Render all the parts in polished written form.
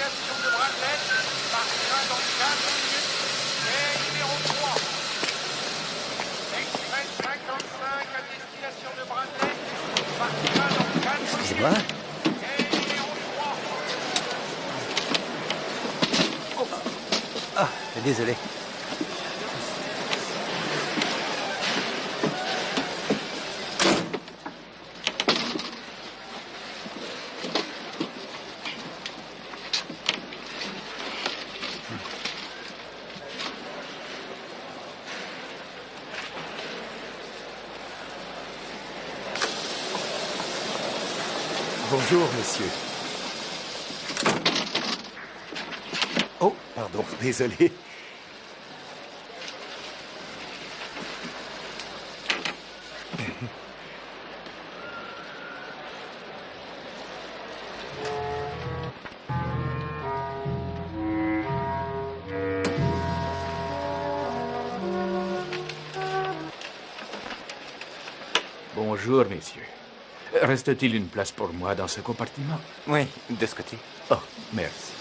destination de Bradley partira dans 4 minutes. Et numéro 3. Express 55 à destination de Bradley partira dans 4 minutes. Excusez-moi. Et numéro 3. Ah, désolé. Bonjour, monsieur. Oh, pardon, désolé. Bonjour, messieurs. Reste-t-il une place pour moi dans ce compartiment? Oui, de ce côté. Oh, merci.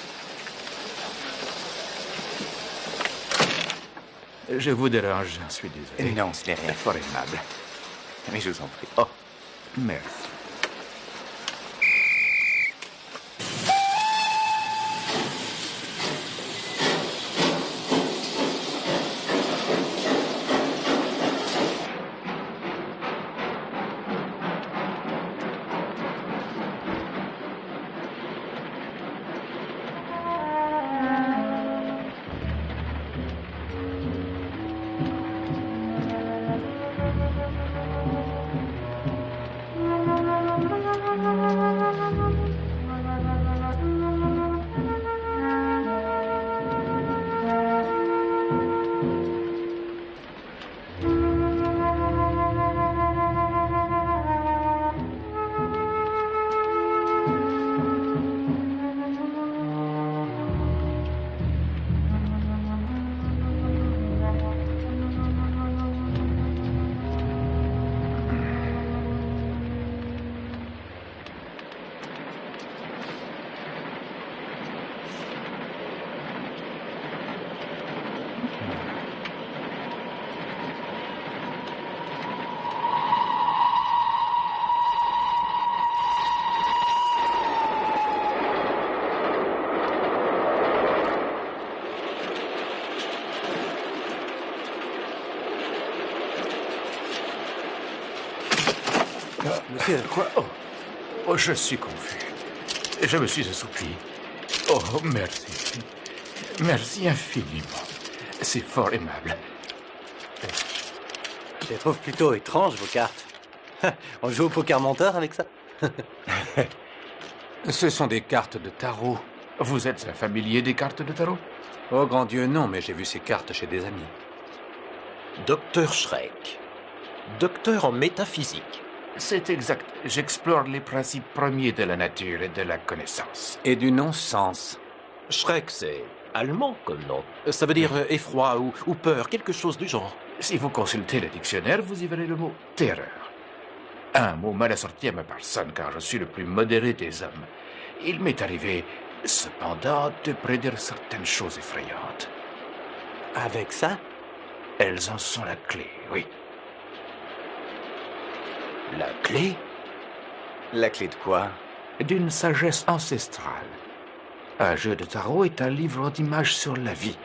Je vous dérange, j'en suis désolé. Non, ce n'est rien. Fort aimable. Mais je vous en prie. Oh, merci. Monsieur, Quoi? Oh, je suis confus. Je me suis assoupi. Oh, merci. Merci infiniment. C'est fort aimable. je les trouve plutôt étranges, vos cartes. On joue au poker menteur avec ça? Ce sont des cartes de tarot. Vous êtes un familier des cartes de tarot? Oh, grand Dieu, non, mais j'ai vu ces cartes chez des amis. Docteur Schreck. Docteur en métaphysique. C'est exact. J'explore les principes premiers de la nature et de la connaissance. Et du non-sens. Schreck, c'est allemand comme nom. Ça veut dire effroi ou peur, quelque chose du genre. Si vous consultez le dictionnaire, vous y verrez le mot terreur. Un mot mal assorti à ma personne, car je suis le plus modéré des hommes. Il m'est arrivé, cependant, de prédire certaines choses effrayantes. Avec ça? Elles en sont la clé, oui. La clé? La clé de quoi? D'une sagesse ancestrale. Un jeu de tarot est un livre d'images sur la vie.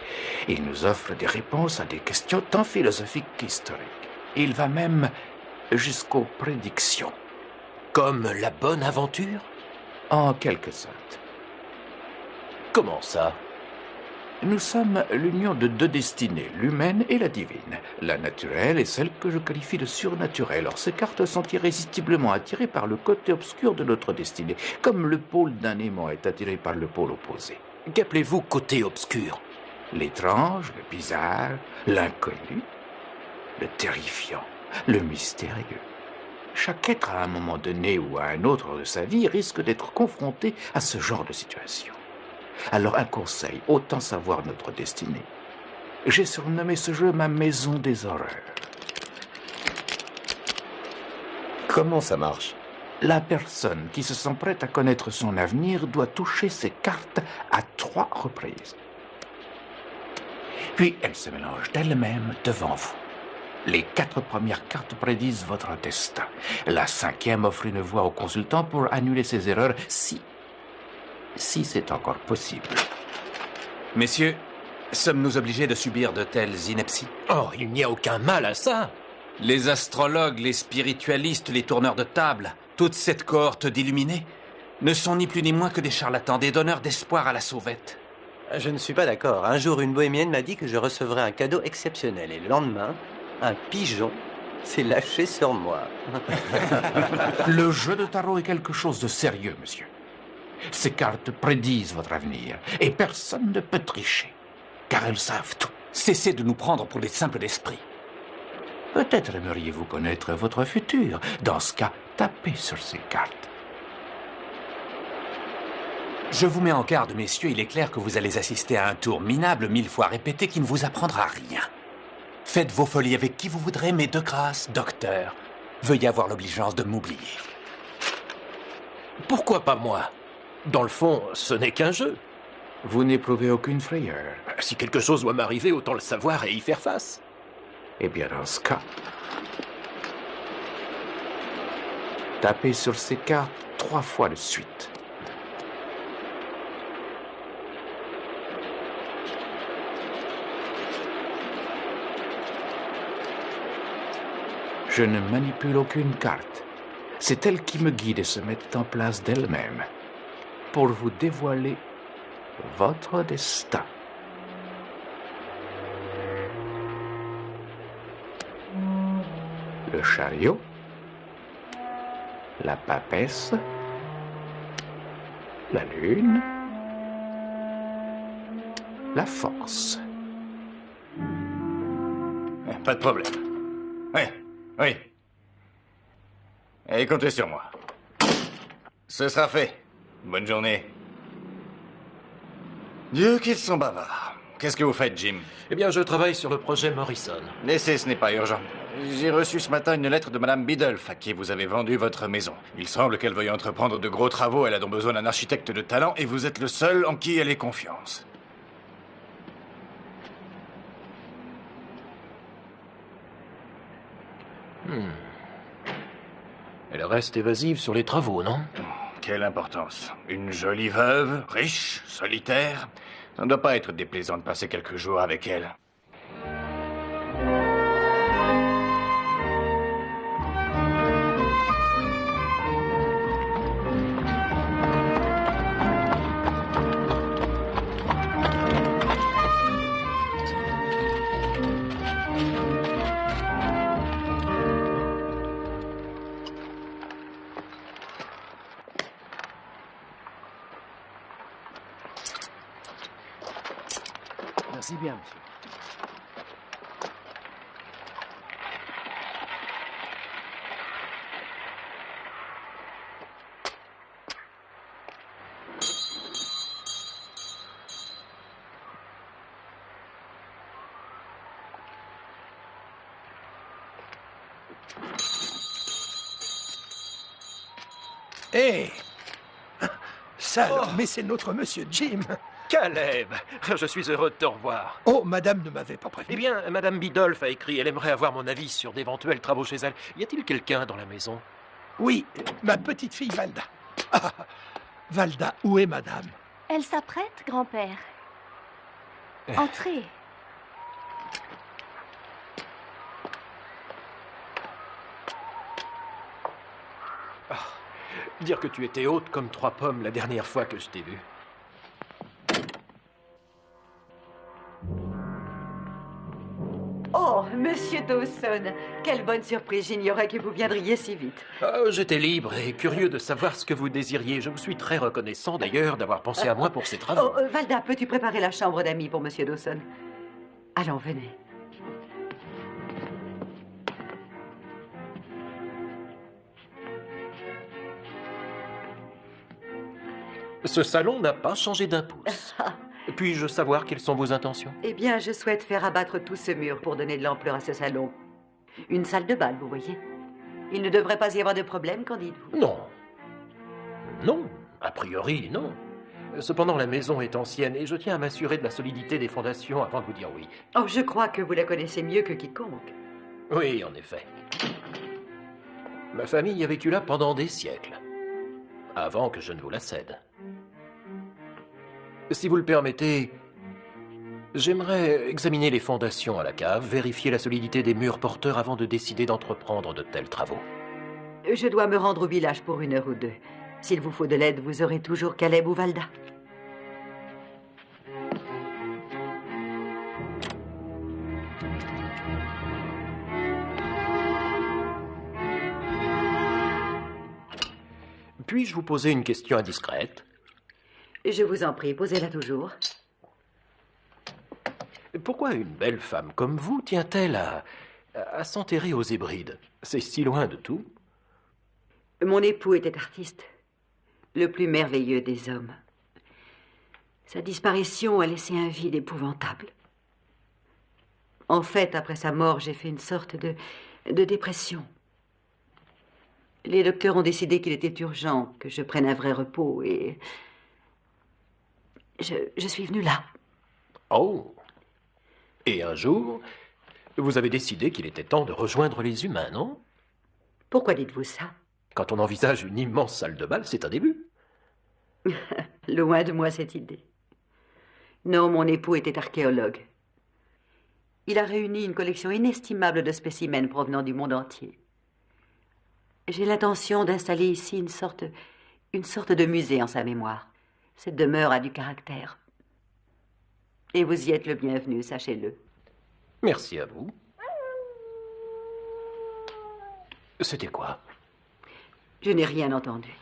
Il nous offre des réponses à des questions tant philosophiques qu'historiques. Il va même jusqu'aux prédictions. Comme la bonne aventure? En quelque sorte. Comment ça? Nous sommes l'union de deux destinées, l'humaine et la divine. La naturelle est celle que je qualifie de surnaturelle. Or, ces cartes sont irrésistiblement attirées par le côté obscur de notre destinée, comme le pôle d'un aimant est attiré par le pôle opposé. Qu'appelez-vous côté obscur? L'étrange, le bizarre, l'inconnu, le terrifiant, le mystérieux. Chaque être, à un moment donné ou à un autre de sa vie, risque d'être confronté à ce genre de situation. Alors un conseil, autant savoir notre destinée. J'ai surnommé ce jeu ma maison des horreurs. Comment ça marche? La personne qui se sent prête à connaître son avenir doit toucher ses cartes à 3 reprises. Puis elle se mélange d'elle-même devant vous. Les 4 premières cartes prédisent votre destin. La 5e offre une voie au consultant pour annuler ses erreurs si c'est encore possible. Messieurs, sommes-nous obligés de subir de telles inepties? Oh, il n'y a aucun mal à ça. Les astrologues, les spiritualistes, les tourneurs de table, toute cette cohorte d'illuminés ne sont ni plus ni moins que des charlatans, des donneurs d'espoir à la sauvette. Je ne suis pas d'accord. Un jour, une bohémienne m'a dit que je recevrais un cadeau exceptionnel. Et le lendemain, un pigeon s'est lâché sur moi. Le jeu de tarot est quelque chose de sérieux, monsieur. Ces cartes prédisent votre avenir et personne ne peut tricher, car elles savent tout. Cessez de nous prendre pour des simples d'esprit. Peut-être aimeriez-vous connaître votre futur. Dans ce cas, tapez sur ces cartes. Je vous mets en garde, messieurs, il est clair que vous allez assister à un tour minable 1000 fois répété qui ne vous apprendra rien. Faites vos folies avec qui vous voudrez, mais de grâce, docteur, veuillez avoir l'obligeance de m'oublier. Pourquoi pas moi? Dans le fond, ce n'est qu'un jeu. Vous n'éprouvez aucune frayeur. Si quelque chose doit m'arriver, autant le savoir et y faire face. Eh bien, dans ce cas, tapez sur ces cartes 3 fois de suite. Je ne manipule aucune carte. C'est elle qui me guide et se met en place d'elle-même pour vous dévoiler votre destin. Le chariot, la papesse, la lune, la force. Pas de problème. Oui. Et comptez sur moi. Ce sera fait. Bonne journée. Dieu, qu'ils sont bavards. Qu'est-ce que vous faites, Jim? Eh bien, je travaille sur le projet Morrison. Laissez, ce n'est pas urgent. J'ai reçu ce matin une lettre de Madame Biddulph, à qui vous avez vendu votre maison. Il semble qu'elle veuille entreprendre de gros travaux. Elle a donc besoin d'un architecte de talent, et vous êtes le seul en qui elle ait confiance. Elle reste évasive sur les travaux, non? Quelle importance. Une jolie veuve, riche, solitaire. Ça ne doit pas être déplaisant de passer quelques jours avec elle. Merci bien, monsieur. Hé Ça alors, mais c'est notre monsieur Jim. Caleb, je suis heureux de te revoir. Oh, madame ne m'avait pas prévenu. Eh bien, Madame Biddulph a écrit, elle aimerait avoir mon avis sur d'éventuels travaux chez elle. Y a-t-il quelqu'un dans la maison? Oui, ma petite fille Valda. Ah, Valda, où est madame? Elle s'apprête, grand-père. Entrez. Dire que tu étais haute comme 3 pommes la dernière fois que je t'ai vu. Oh, monsieur Dawson, quelle bonne surprise, j'ignorais que vous viendriez si vite. J'étais libre et curieux de savoir ce que vous désiriez. Je vous suis très reconnaissant d'ailleurs d'avoir pensé à moi pour ces travaux. Oh, Valda, peux-tu préparer la chambre d'amis pour monsieur Dawson? Allons, venez. Ce salon n'a pas changé d'un pouce. Puis-je savoir quelles sont vos intentions? Eh bien, je souhaite faire abattre tout ce mur pour donner de l'ampleur à ce salon. Une salle de bal, vous voyez. Il ne devrait pas y avoir de problème, qu'en dites-vous? Non. Non, a priori, non. Cependant, la maison est ancienne et je tiens à m'assurer de la solidité des fondations avant de vous dire oui. Oh, je crois que vous la connaissez mieux que quiconque. Oui, en effet. Ma famille a vécu là pendant des siècles, avant que je ne vous la cède. Si vous le permettez, j'aimerais examiner les fondations à la cave, vérifier la solidité des murs porteurs avant de décider d'entreprendre de tels travaux. Je dois me rendre au village pour 1 heure ou 2. S'il vous faut de l'aide, vous aurez toujours Caleb ou Valda. Puis-je vous poser une question indiscrète? Je vous en prie, posez-la toujours. Pourquoi une belle femme comme vous tient-elle à s'enterrer aux Hébrides? C'est si loin de tout. Mon époux était artiste, le plus merveilleux des hommes. Sa disparition a laissé un vide épouvantable. En fait, après sa mort, j'ai fait une sorte de dépression. Les docteurs ont décidé qu'il était urgent que je prenne un vrai repos et... Je suis venue là. Oh! Et un jour, vous avez décidé qu'il était temps de rejoindre les humains, non? Pourquoi dites-vous ça? Quand on envisage une immense salle de bal, c'est un début. Loin de moi cette idée. Non, mon époux était archéologue. Il a réuni une collection inestimable de spécimens provenant du monde entier. J'ai l'intention d'installer ici une sorte de musée en sa mémoire. Cette demeure a du caractère. Et vous y êtes le bienvenu, sachez-le. Merci à vous. C'était quoi? Je n'ai rien entendu.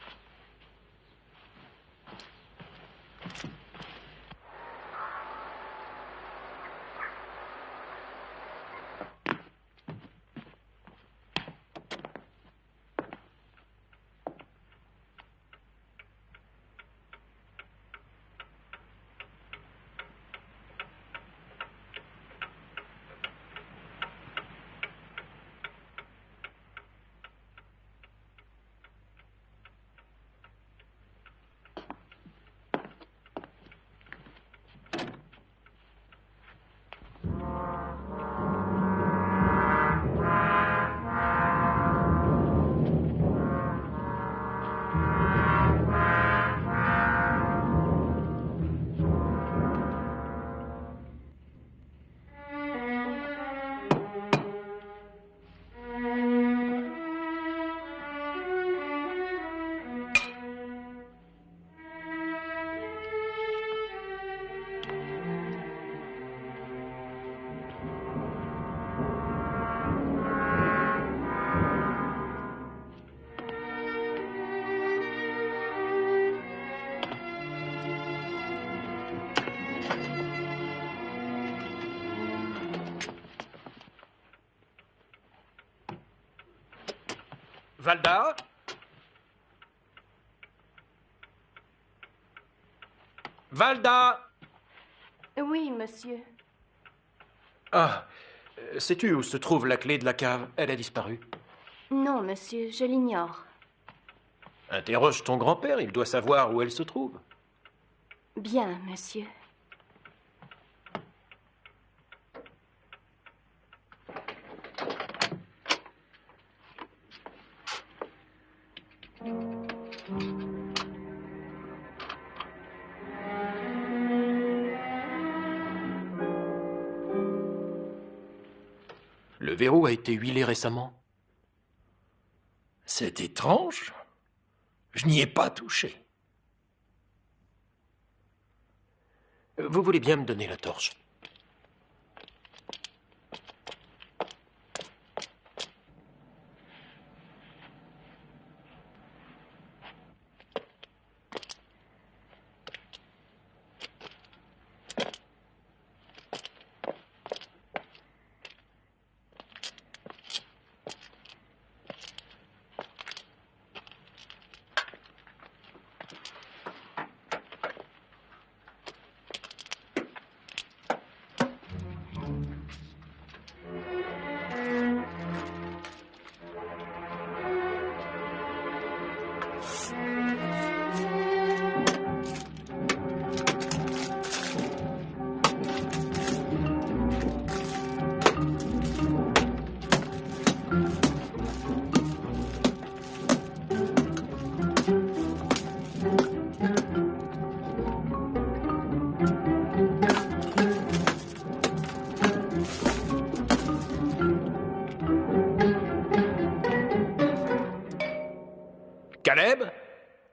Valda? Valda? Oui, monsieur. Ah, sais-tu où se trouve la clé de la cave? Elle a disparu. Non, monsieur, je l'ignore. Interroge ton grand-père, il doit savoir où elle se trouve. Bien, monsieur. Le verrou a été huilé récemment. C'est étrange. Je n'y ai pas touché. Vous voulez bien me donner la torche? Caleb,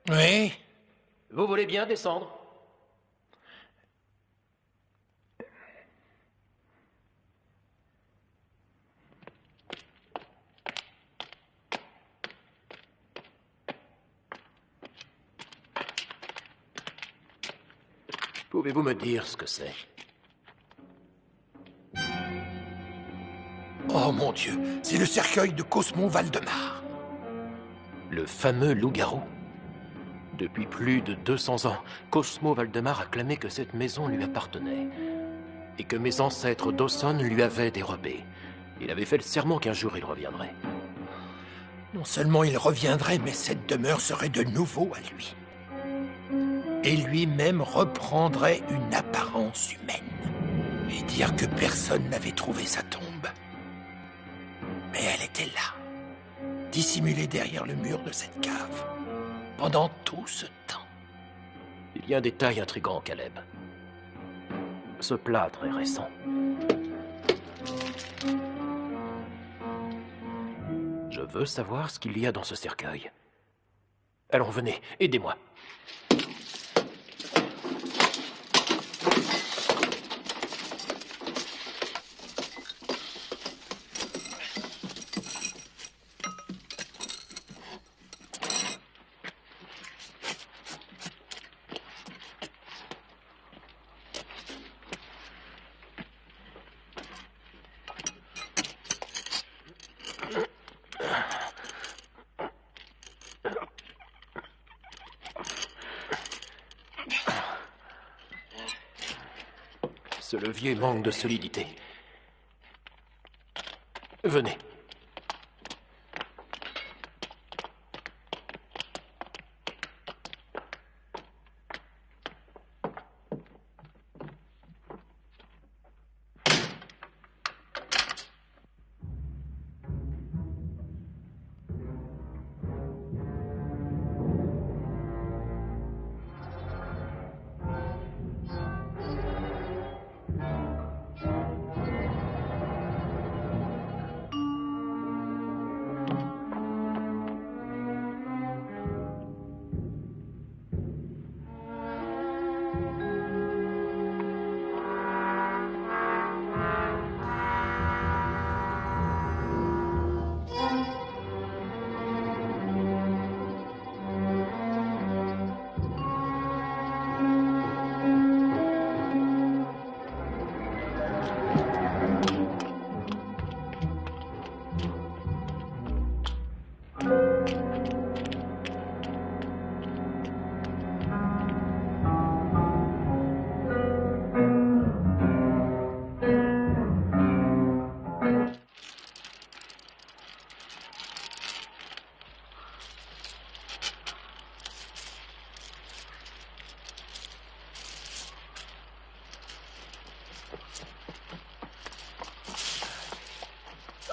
Oui? vous voulez bien descendre? Pouvez-vous me dire ce que c'est? Oh mon Dieu, c'est le cercueil de Cosmo Valdemar. Le fameux loup-garou. Depuis plus de 200 ans, Cosmo Valdemar a clamé que cette maison lui appartenait et que mes ancêtres Dawson lui avaient dérobé. Il avait fait le serment qu'un jour il reviendrait. Non seulement il reviendrait, mais cette demeure serait de nouveau à lui. Et lui-même reprendrait une apparence humaine. Et dire que personne n'avait trouvé sa tombe. Mais elle était là, dissimulée derrière le mur de cette cave, pendant tout ce temps. Il y a un détail intrigant, Caleb. Ce plâtre est récent. Je veux savoir ce qu'il y a dans ce cercueil. Allons, venez, aidez-moi. Ce levier manque de solidité. Venez.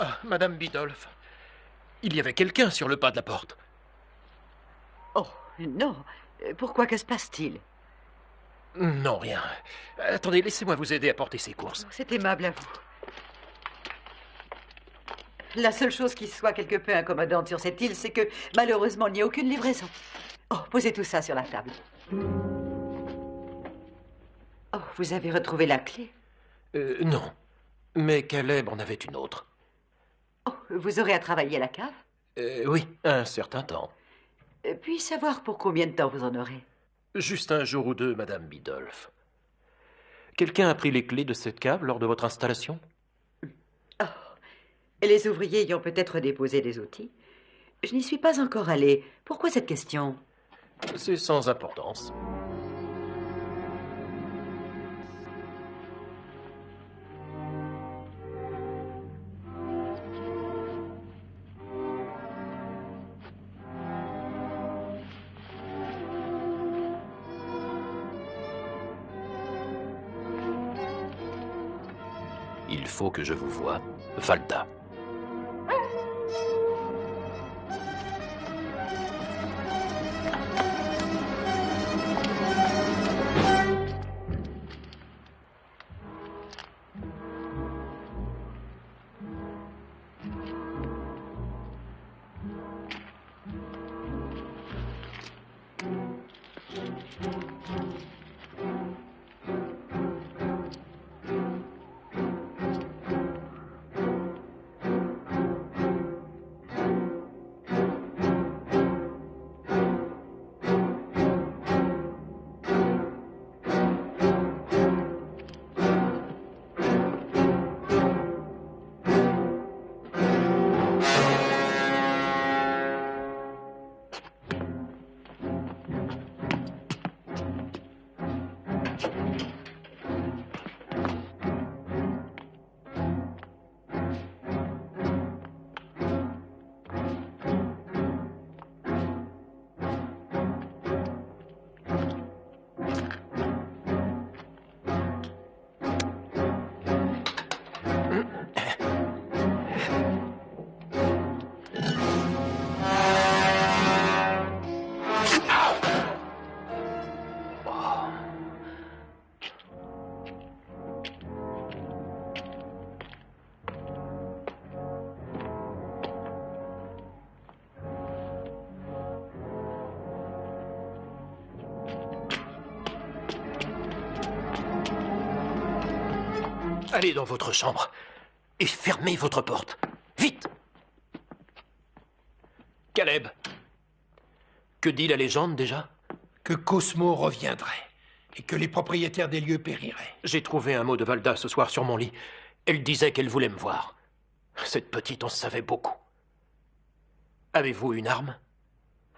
Ah, Madame Bidolph. Il y avait quelqu'un sur le pas de la porte. Oh, non. Pourquoi, que se passe-t-il? Non, rien. Attendez, laissez-moi vous aider à porter ces courses. C'est aimable à vous. La seule chose qui soit quelque peu incommodante sur cette île, c'est que, malheureusement, il n'y a aucune livraison. Oh, posez tout ça sur la table. Oh, vous avez retrouvé la clé? Non. Mais Caleb en avait une autre. Oh, vous aurez à travailler à la cave? Oui, un certain temps. Puis-je savoir pour combien de temps vous en aurez? Juste un jour ou deux, Madame Bidolph. Quelqu'un a pris les clés de cette cave lors de votre installation? Oh, et les ouvriers y ont peut-être déposé des outils. Je n'y suis pas encore allée. Pourquoi cette question? C'est sans importance. Il faut que je vous voie, Valda. Allez dans votre chambre et fermez votre porte. Vite! Caleb, que dit la légende déjà? Que Cosmo reviendrait et que les propriétaires des lieux périraient. J'ai trouvé un mot de Valda ce soir sur mon lit. Elle disait qu'elle voulait me voir. Cette petite en savait beaucoup. Avez-vous une arme?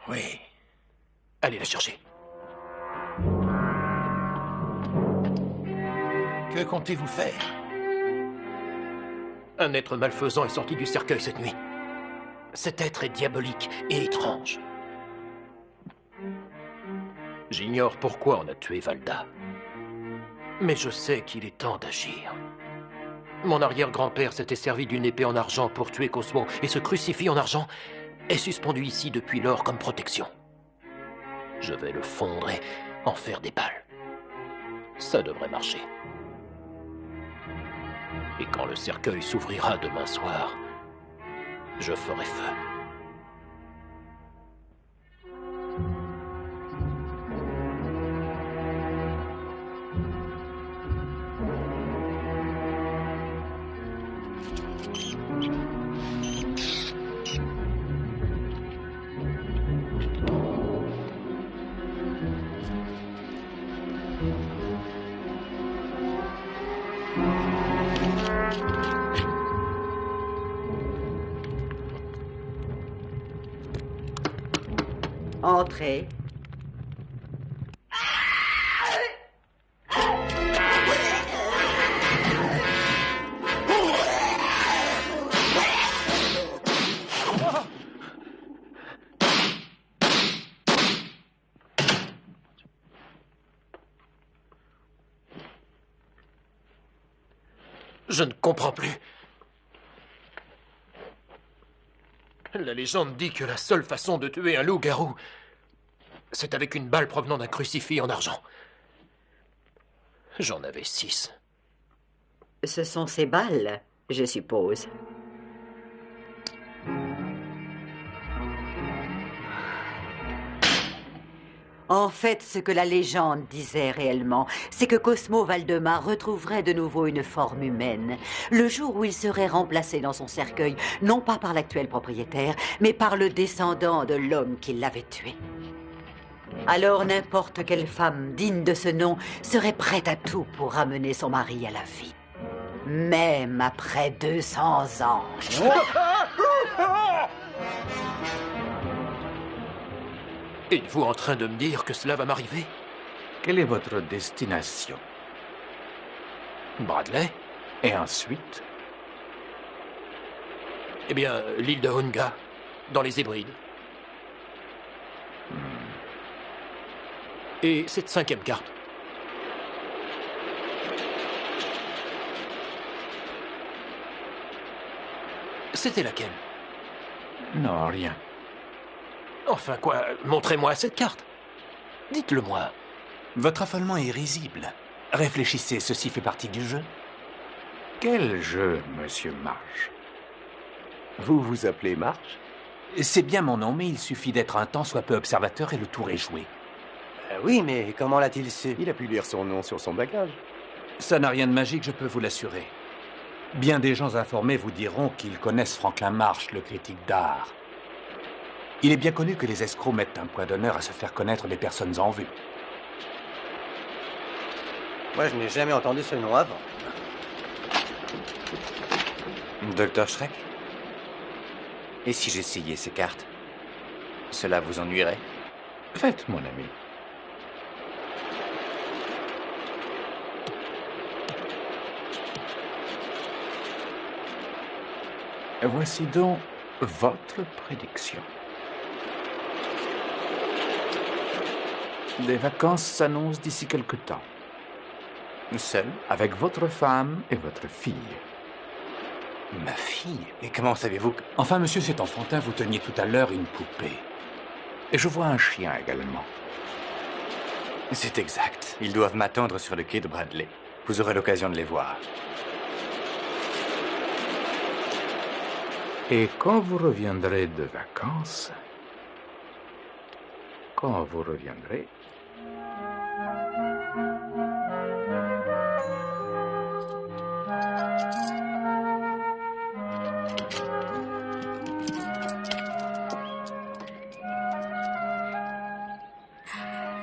Oui. Allez la chercher. Que comptez-vous faire? Un être malfaisant est sorti du cercueil cette nuit. Cet être est diabolique et étrange. J'ignore pourquoi on a tué Valda. Mais je sais qu'il est temps d'agir. Mon arrière-grand-père s'était servi d'une épée en argent pour tuer Cosmo, et ce crucifix en argent est suspendu ici depuis lors comme protection. Je vais le fondre et en faire des balles. Ça devrait marcher. Et quand le cercueil s'ouvrira demain soir, je ferai feu. Entrez. Je ne comprends plus. La légende dit que la seule façon de tuer un loup-garou, c'est avec une balle provenant d'un crucifix en argent. J'en avais 6. Ce sont ces balles, je suppose. En fait, ce que la légende disait réellement, c'est que Cosmo Valdemar retrouverait de nouveau une forme humaine, le jour où il serait remplacé dans son cercueil, non pas par l'actuel propriétaire, mais par le descendant de l'homme qui l'avait tué. Alors n'importe quelle femme digne de ce nom serait prête à tout pour ramener son mari à la vie. Même après 200 ans. Êtes-vous en train de me dire que cela va m'arriver? Quelle est votre destination? Bradley? Et ensuite? Eh bien, l'île de Hunga, dans les Hébrides. Et cette 5e carte. C'était laquelle? Non, rien. Enfin quoi, montrez-moi cette carte. Dites-le-moi. Votre affolement est risible. Réfléchissez, ceci fait partie du jeu. Quel jeu, monsieur Marsh? Vous vous appelez Marsh? C'est bien mon nom, mais il suffit d'être un tant soit peu observateur et le tour est joué. Oui, mais comment l'a-t-il su? Il a pu lire son nom sur son bagage. Ça n'a rien de magique, je peux vous l'assurer. Bien des gens informés vous diront qu'ils connaissent Franklin Marsh, le critique d'art. Il est bien connu que les escrocs mettent un point d'honneur à se faire connaître des personnes en vue. Moi, je n'ai jamais entendu ce nom avant. Docteur Shrek? Et si j'essayais ces cartes? Cela vous ennuierait? Faites, mon ami. Voici donc votre prédiction. Des vacances s'annoncent d'ici quelque temps. Seul? Avec votre femme et votre fille. Ma fille? Et comment savez-vous que... Enfin, monsieur, c'est enfantin, vous teniez tout à l'heure une poupée. Et je vois un chien également. C'est exact. Ils doivent m'attendre sur le quai de Bradley. Vous aurez l'occasion de les voir. Et quand vous reviendrez de vacances,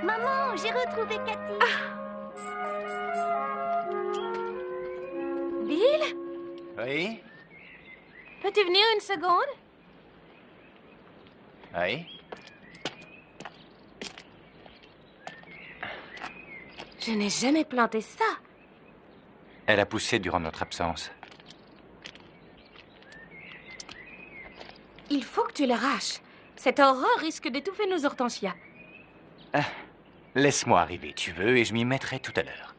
Maman, j'ai retrouvé Cathy. Bill, Oui? peux-tu venir une seconde? Oui? Je n'ai jamais planté ça. Elle a poussé durant notre absence. Il faut que tu l'arraches. Cette horreur risque d'étouffer nos hortensias. Ah, laisse-moi arriver, tu veux, et je m'y mettrai tout à l'heure.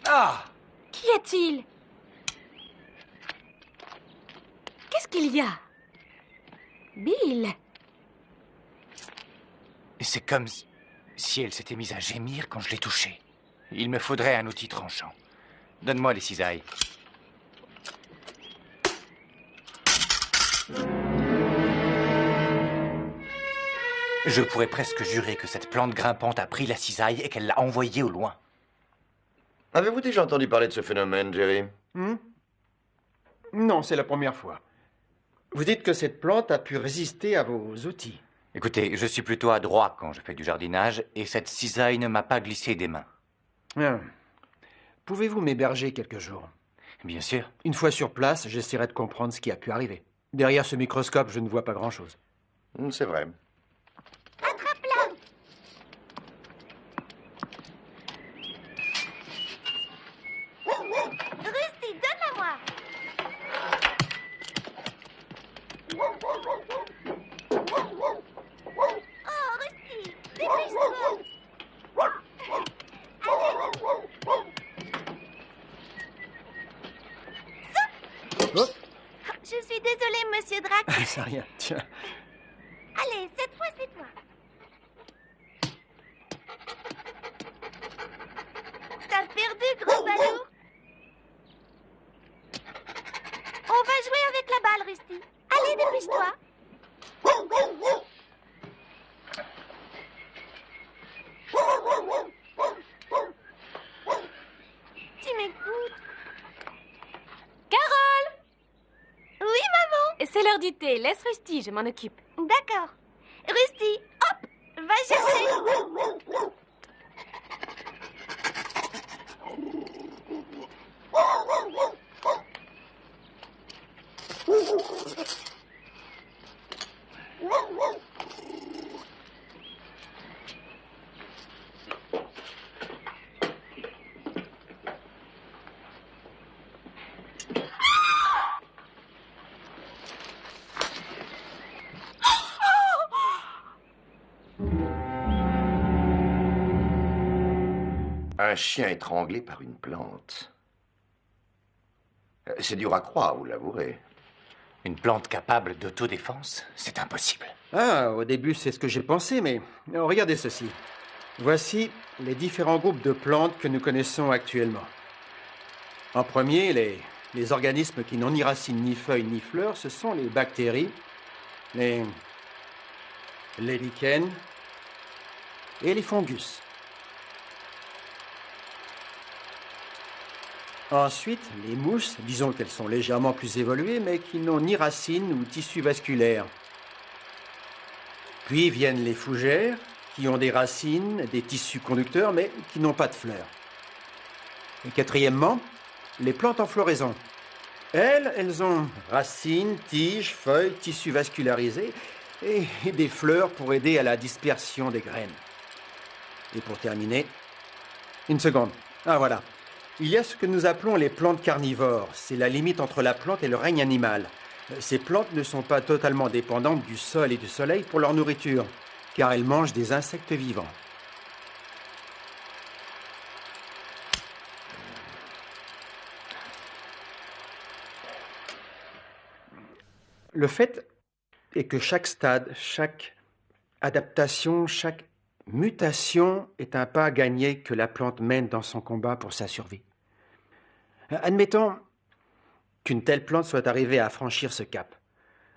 Ah! Qu'y a-t-il? Qu'est-ce qu'il y a? Bill, C'est comme si elle s'était mise à gémir quand je l'ai touchée. Il me faudrait un outil tranchant. Donne-moi les cisailles. Je pourrais presque jurer que cette plante grimpante a pris la cisaille et qu'elle l'a envoyée au loin. Avez-vous déjà entendu parler de ce phénomène, Jerry? Non, c'est la première fois. Vous dites que cette plante a pu résister à vos outils. Écoutez, je suis plutôt adroit quand je fais du jardinage et cette cisaille ne m'a pas glissé des mains. Pouvez-vous m'héberger quelques jours? Bien sûr. Une fois sur place, j'essaierai de comprendre ce qui a pu arriver. Derrière ce microscope, je ne vois pas grand-chose. C'est vrai. Attrape-la! Rusty, donne-la-moi! Oh, Rusty, dépêche-toi! Oh, Je suis désolée, monsieur Drac. c'est rien, tiens. Allez, cette fois, c'est toi. T'as perdu, gros ballot. On va jouer avec la balle, Rusty. Allez, dépêche-toi. Tu m'écoutes? Carole! Oui, maman. C'est l'heure du thé. Laisse Rusty, je m'en occupe. D'accord. Rusty, hop, va Va chercher. Un chien étranglé par une plante. C'est dur à croire, vous l'avouerez. Une plante capable d'autodéfense, c'est impossible. Ah, au début, c'est ce que j'ai pensé, mais regardez ceci. Voici les différents groupes de plantes que nous connaissons actuellement. En premier, les organismes qui n'ont ni racines, ni feuilles, ni fleurs, ce sont les bactéries, les lichens et les fungus. Ensuite, les mousses, disons qu'elles sont légèrement plus évoluées, mais qui n'ont ni racines ou tissu vasculaire. Puis viennent les fougères, qui ont des racines, des tissus conducteurs, mais qui n'ont pas de fleurs. Et quatrièmement, les plantes en floraison. Elles ont racines, tiges, feuilles, tissus vascularisés et des fleurs pour aider à la dispersion des graines. Et pour terminer, une seconde. Ah voilà. Il y a ce que nous appelons les plantes carnivores. C'est la limite entre la plante et le règne animal. Ces plantes ne sont pas totalement dépendantes du sol et du soleil pour leur nourriture, car elles mangent des insectes vivants. Le fait est que chaque stade, chaque adaptation, chaque mutation est un pas gagné que la plante mène dans son combat pour sa survie. Admettons qu'une telle plante soit arrivée à franchir ce cap.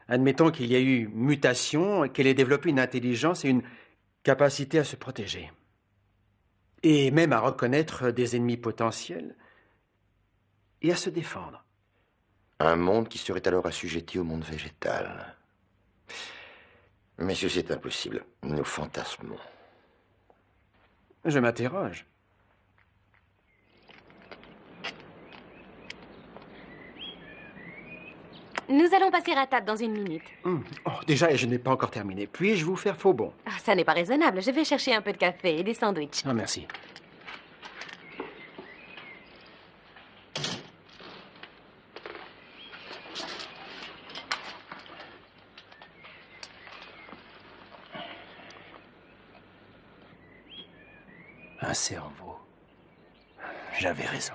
Admettons qu'il y ait eu mutation, qu'elle ait développé une intelligence et une capacité à se protéger. Et même à reconnaître des ennemis potentiels et à se défendre. Un monde qui serait alors assujetti au monde végétal. Messieurs, c'est impossible. Nous fantasmons. Je m'interroge. Nous allons passer à table dans une minute. Oh, déjà, je n'ai pas encore terminé. Puis-je vous faire faux bon? Ah, ça n'est pas raisonnable. Je vais chercher un peu de café et des sandwichs. Ah, merci. Un cerveau. J'avais raison.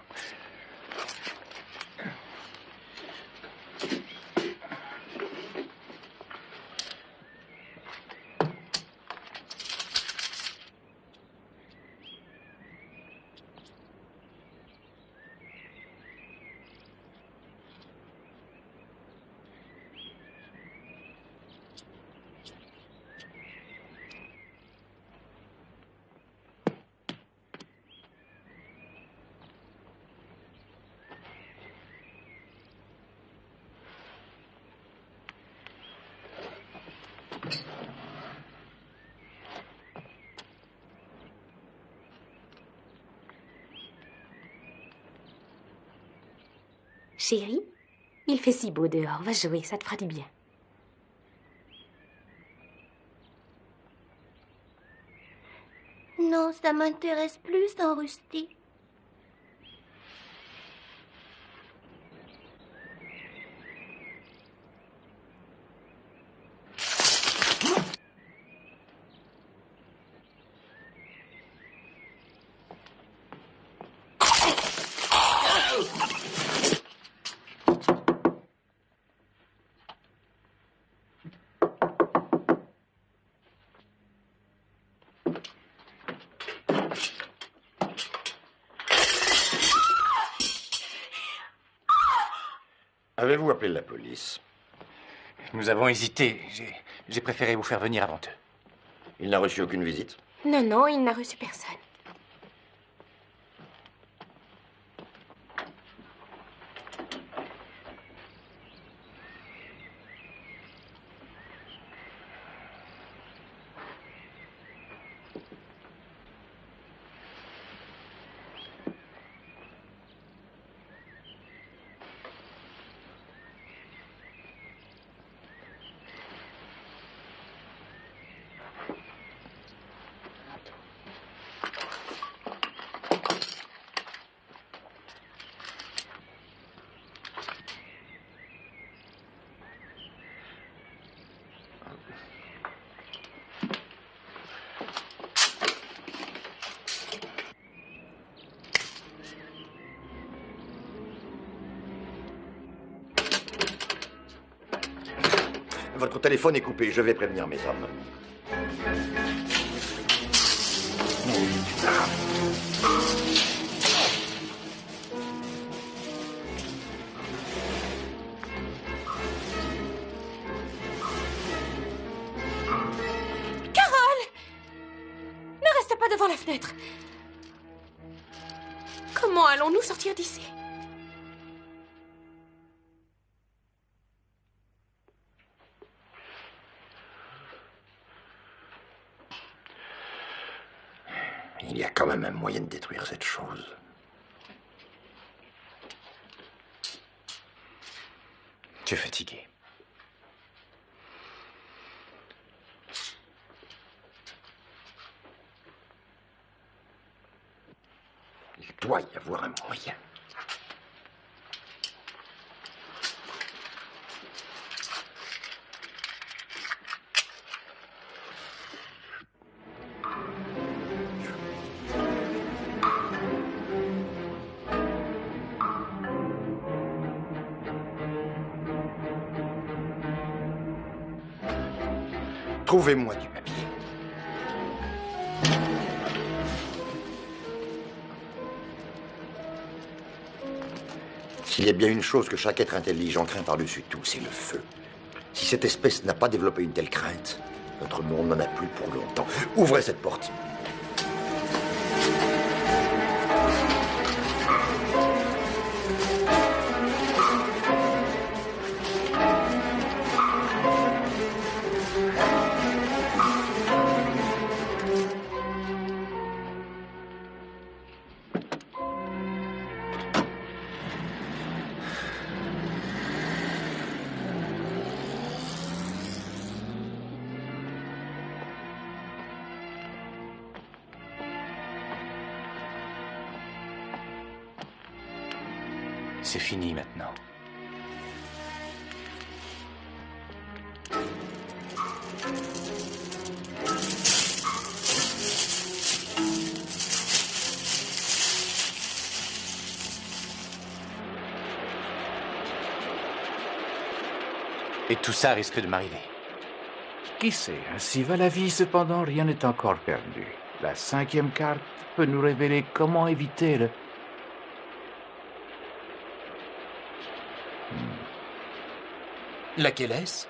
Chérie, il fait si beau dehors. Va jouer, ça te fera du bien. Non, ça m'intéresse plus en Rusty. Avez-vous appelé la police? Nous avons hésité. J'ai préféré vous faire venir avant eux. Il n'a reçu aucune visite? Non, non, il n'a reçu personne. votre téléphone est coupé. Je vais prévenir mes hommes. Carole! Ne reste pas devant la fenêtre. Comment allons-nous sortir d'ici? Il y a quand même un moyen de détruire cette chose. Tu es fatigué. Il doit y avoir un moyen. Trouvez-moi du papier. S'il y a bien une chose que chaque être intelligent craint par-dessus tout, c'est le feu. Si cette espèce n'a pas développé une telle crainte, notre monde n'en a plus pour longtemps. Ouvrez cette porte. C'est fini maintenant. Et tout ça risque de m'arriver. Qui sait, ainsi va la vie, cependant rien n'est encore perdu. La 5e carte peut nous révéler comment éviter le... Laquelle est-ce?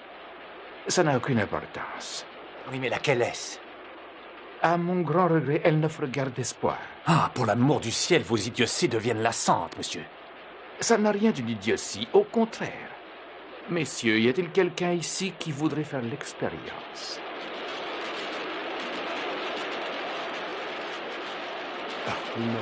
Ça n'a aucune importance. Oui, mais laquelle est-ce? À mon grand regret, elle n'offre guère d'espoir. Ah, pour l'amour du ciel, vos idioties deviennent lassantes, monsieur. Ça n'a rien d'une idiotie, au contraire. Messieurs, y a-t-il quelqu'un ici qui voudrait faire l'expérience? Ah, non.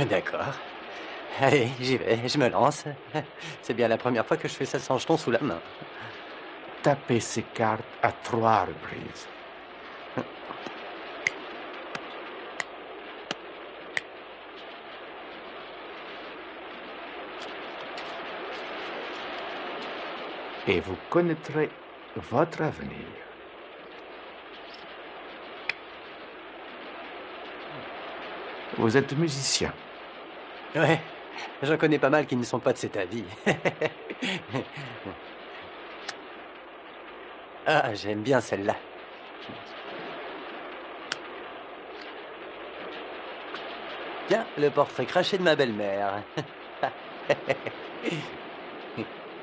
D'accord. Allez, j'y vais, je me lance. C'est bien la première fois que je fais ça sans jeton sous la main. Tapez ces cartes à 3 reprises. Et vous connaîtrez votre avenir. Vous êtes musicien. Ouais, j'en connais pas mal qui ne sont pas de cet avis. Ah, j'aime bien celle-là. Tiens, le portrait craché de ma belle-mère.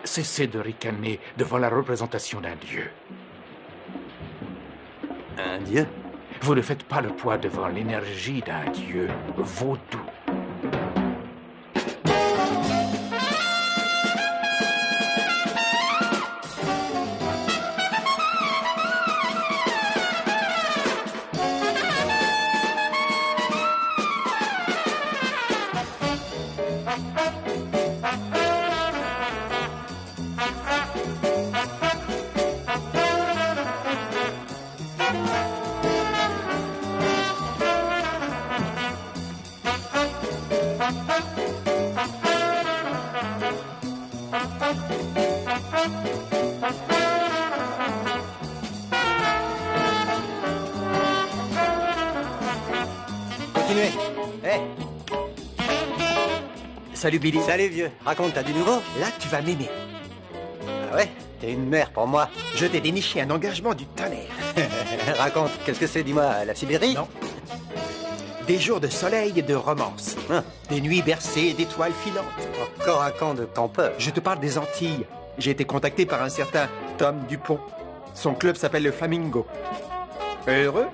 Cessez de ricaner devant la représentation d'un dieu. Un dieu? Vous ne faites pas le poids devant l'énergie d'un dieu vaudou. Continuez. Salut Billy. Salut vieux. Raconte, t'as du nouveau? Là, tu vas m'aimer. Ah ouais? T'es une mère pour moi. Je t'ai déniché un engagement du tonnerre. Raconte, qu'est-ce que c'est, dis-moi, la Sibérie? Non. Des jours de soleil et de romance. Ah. Des nuits bercées d'étoiles filantes. Encore un camp de campeurs. Je te parle des Antilles. J'ai été contacté par un certain Tom Dupont. Son club s'appelle le Flamingo. Heureux?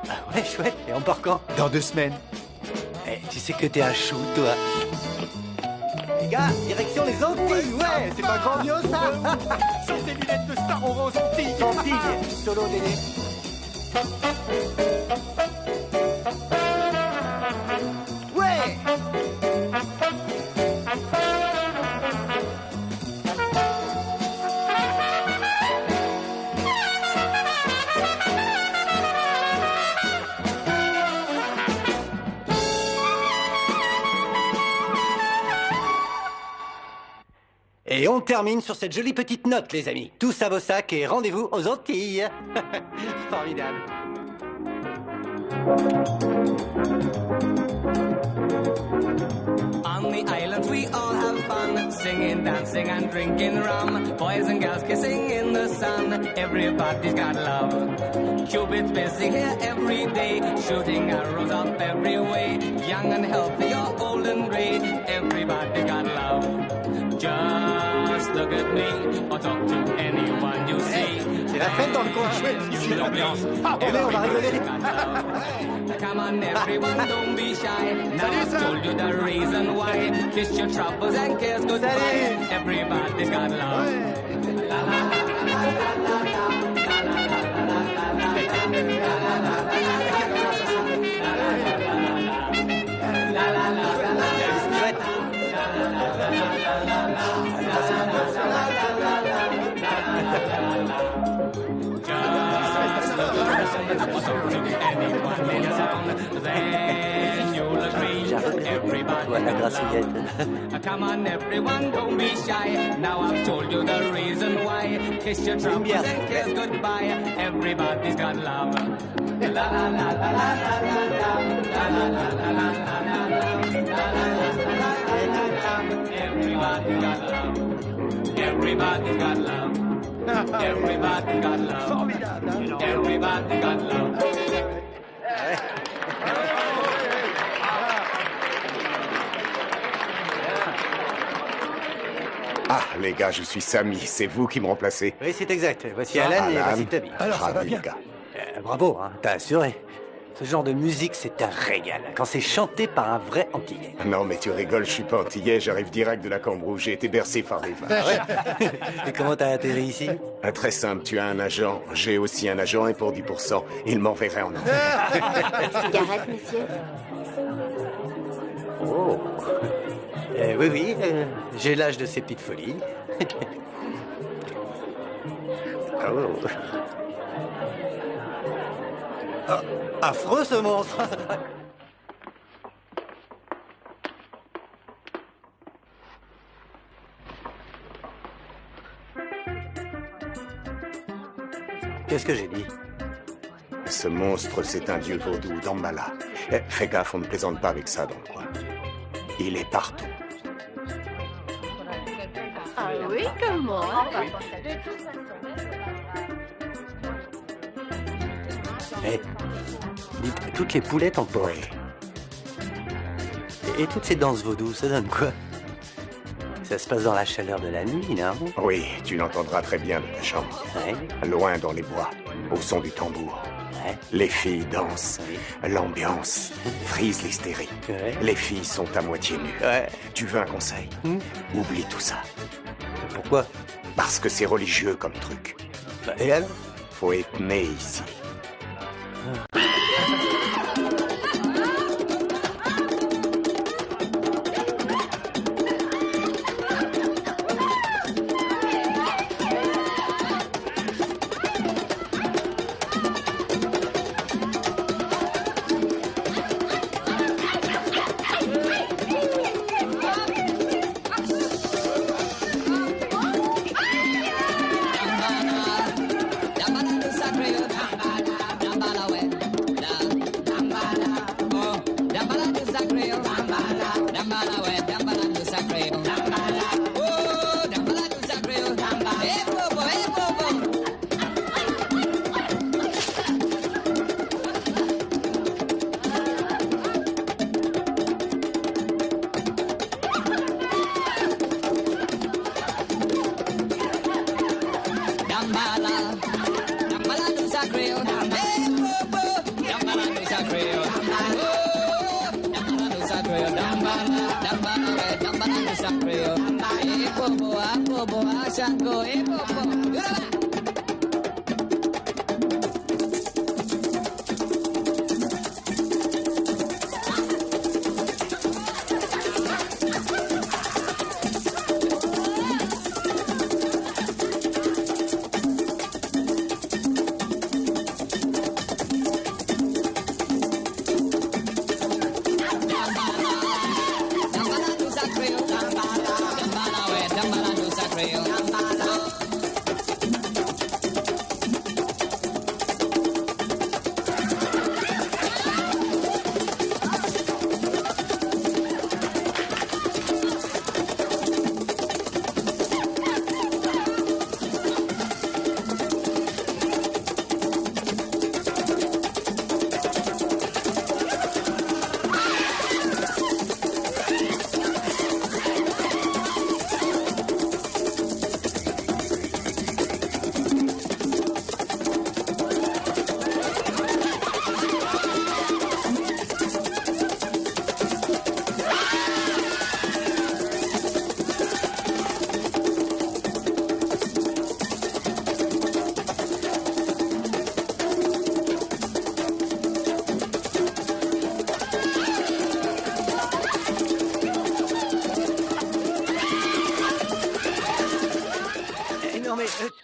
Ah ouais, chouette. Et on part quand? Dans 2 semaines. Eh, tu sais que t'es un chou, toi. Les gars, direction les Antilles, ouais, c'est pas grandiose ça? Sans des lunettes de star, on va aux Antilles. Antilles, solo délai. Ouais. Et on termine sur cette jolie petite note, les amis. Tous à vos sacs et rendez-vous aux Antilles. Formidable. On the islands we all have fun, singing, dancing and drinking rum. Boys and girls kissing in the sun, everybody's got love. Cupid's busy here every day, shooting arrows up every way. Young and healthy or old and grey, everybody's got love. Just look at me, or talk to anyone you see. C'est la fête dans le coin. C'est l'ambiance. On va rigoler. Come on everyone, don't be shy. Now I've told you the reason why. Kiss your troubles and cares goodbye. Everybody's got love. La la la la la Come on everyone, don't be shy. Now I've told you the reason why. Kiss your troubles and kiss goodbye. Everybody's got love. La la la la la la la la la la la la. Everybody's got love. Everybody's got love. Everybody got love. Everybody got love. Ah, les gars, je suis Samy. C'est vous qui me remplacez. Oui, c'est exact. Voici Alan et voici Toby. Alors, ça va bien. Les gars. Bravo, hein, t'as assuré. Ce genre de musique, c'est un régal. Quand c'est chanté par un vrai Antillais. Non, mais tu rigoles, je suis pas antillais, j'arrive direct de la Cambrouge. J'ai été bercé par les vagues. Ah ouais. Et comment t'as atterri ici? Très simple, tu as un agent. J'ai aussi un agent et pour 10%, il m'enverrait en enfer. Cigarette, monsieur? Oh. Oui, oui, j'ai l'âge de ces petites folies. Oh. Ah, affreux ce monstre. Qu'est-ce que j'ai dit? Ce monstre, c'est un dieu vaudou d'Ambala. Fais gaffe, on ne plaisante pas avec ça dans le coin. Il est partout. Ah oui, comment? Eh, dites, toutes les poulettes en porc. Et toutes ces danses vaudou, ça donne quoi? Ça se passe dans la chaleur de la nuit, non? Oui, tu l'entendras très bien de ta chambre. Ouais. Loin dans les bois, au son du tambour. Ouais. Les filles dansent. Oui. L'ambiance frise l'hystérie. Ouais. Les filles sont à moitié nues. Ouais. Tu veux un conseil? Oublie tout ça. Pourquoi? Parce que c'est religieux comme truc. Et alors? Faut être né ici.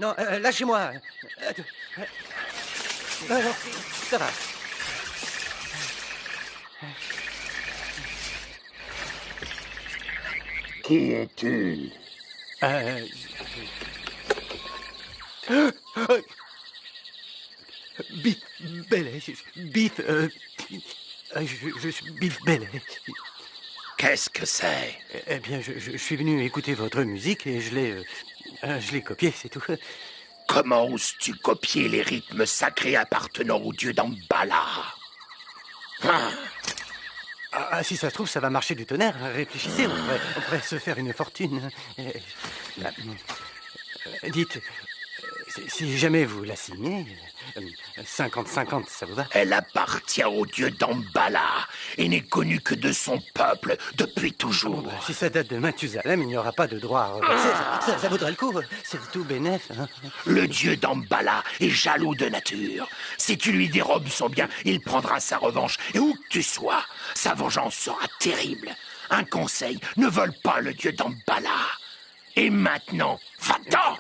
Non, lâchez-moi. Non, ça va. Qui es-tu? Biff Bellet. Biff. Je suis Biff Bellet. Qu'est-ce que c'est? Eh bien, je suis venu écouter votre musique et je l'ai copiée, c'est tout. Comment oses-tu copier les rythmes sacrés appartenant au dieu d'Ambala? Si ça se trouve, ça va marcher du tonnerre. Réfléchissez, on pourrait se faire une fortune. Dites, si jamais vous la signez, 50-50, ça vous va? Elle appartient au dieu d'Ambala et n'est connue que de son peuple depuis toujours. Si ça date de Mathusalem, il n'y aura pas de droit à reverser. Ça vaudrait le coup, c'est tout bénef. Hein. Le dieu d'Ambala est jaloux de nature. Si tu lui dérobes son bien, il prendra sa revanche. Et où que tu sois, sa vengeance sera terrible. Un conseil, ne vole pas le dieu d'Ambala. Et maintenant, va-t'en!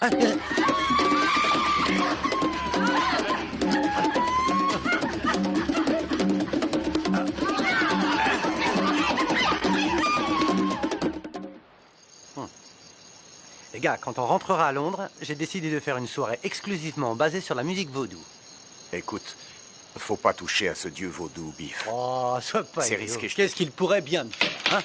Les gars, quand on rentrera à Londres, j'ai décidé de faire une soirée exclusivement basée sur la musique vaudou. Écoute, faut pas toucher à ce dieu vaudou, Biff. Oh, sois pas C'est idiot. risqué. Qu'est-ce qu'il pourrait bien me faire, hein?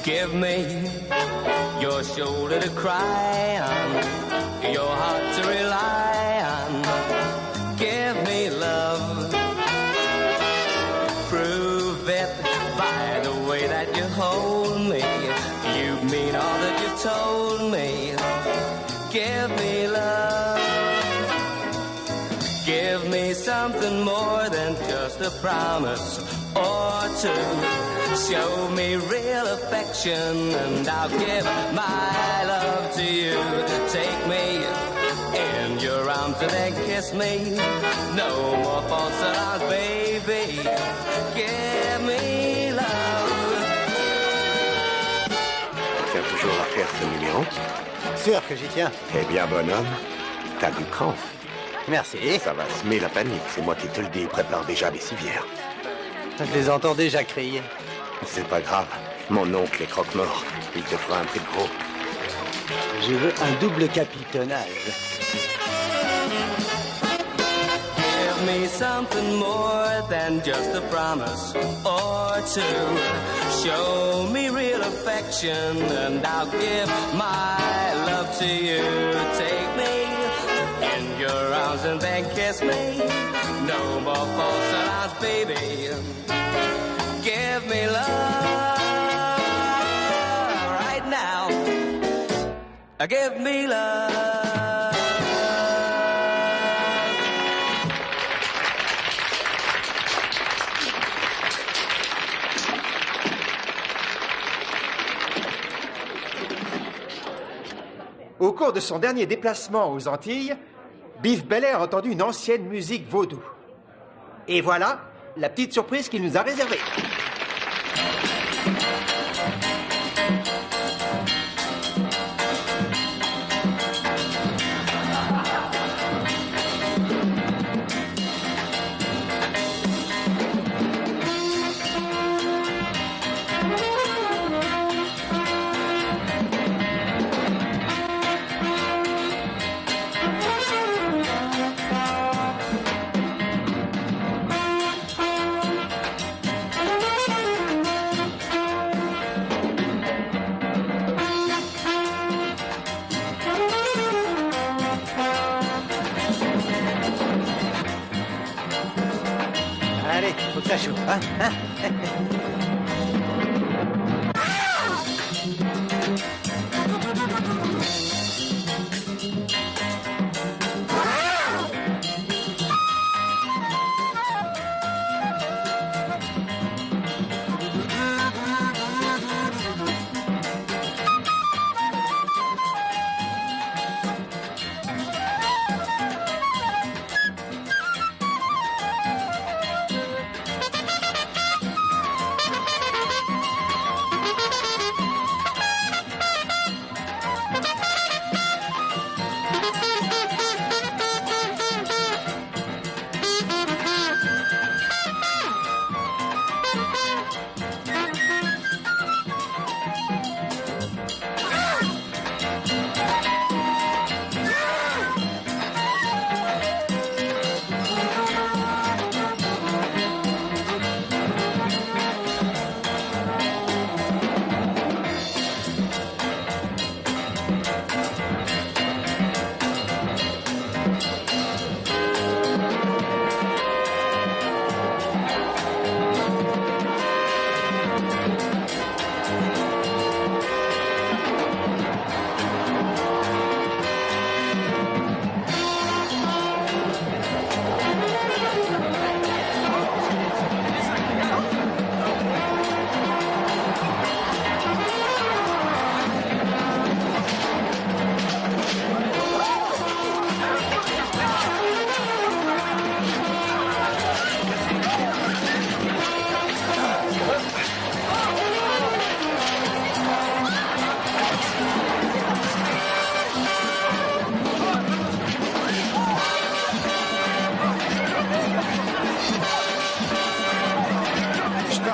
Give me your shoulder to cry on, your heart to rely on. Give me love. Prove it by the way that you hold me. You mean all that you've told me. Give me love. Give me something more than just a promise or two. Show me real affection and I'll give my love to you. Take me in your arms and then kiss me. No more false alarms, baby. Give me love. Tiens toujours à faire ce numéro? Sûr que j'y tiens. Eh bien, bonhomme, t'as du cran. Merci. Ça va semer la panique, c'est moi qui te le dis. Prépare déjà les civières. Je les entends déjà crier. C'est pas grave. Mon oncle est croque-mort. Il te fera un prix de gros. Je veux un double capitonnage. Give me something more than just a promise or two. Show me real affection and I'll give my love to you. Take me in your arms and then kiss me. No more false alarms, baby. Give me love right now. Give me love. Au cours de son dernier déplacement aux Antilles, Biff Bellet a entendu une ancienne musique vaudou. Et voilà la petite surprise qu'il nous a réservée. Allez, faut que ça chauffe, hein?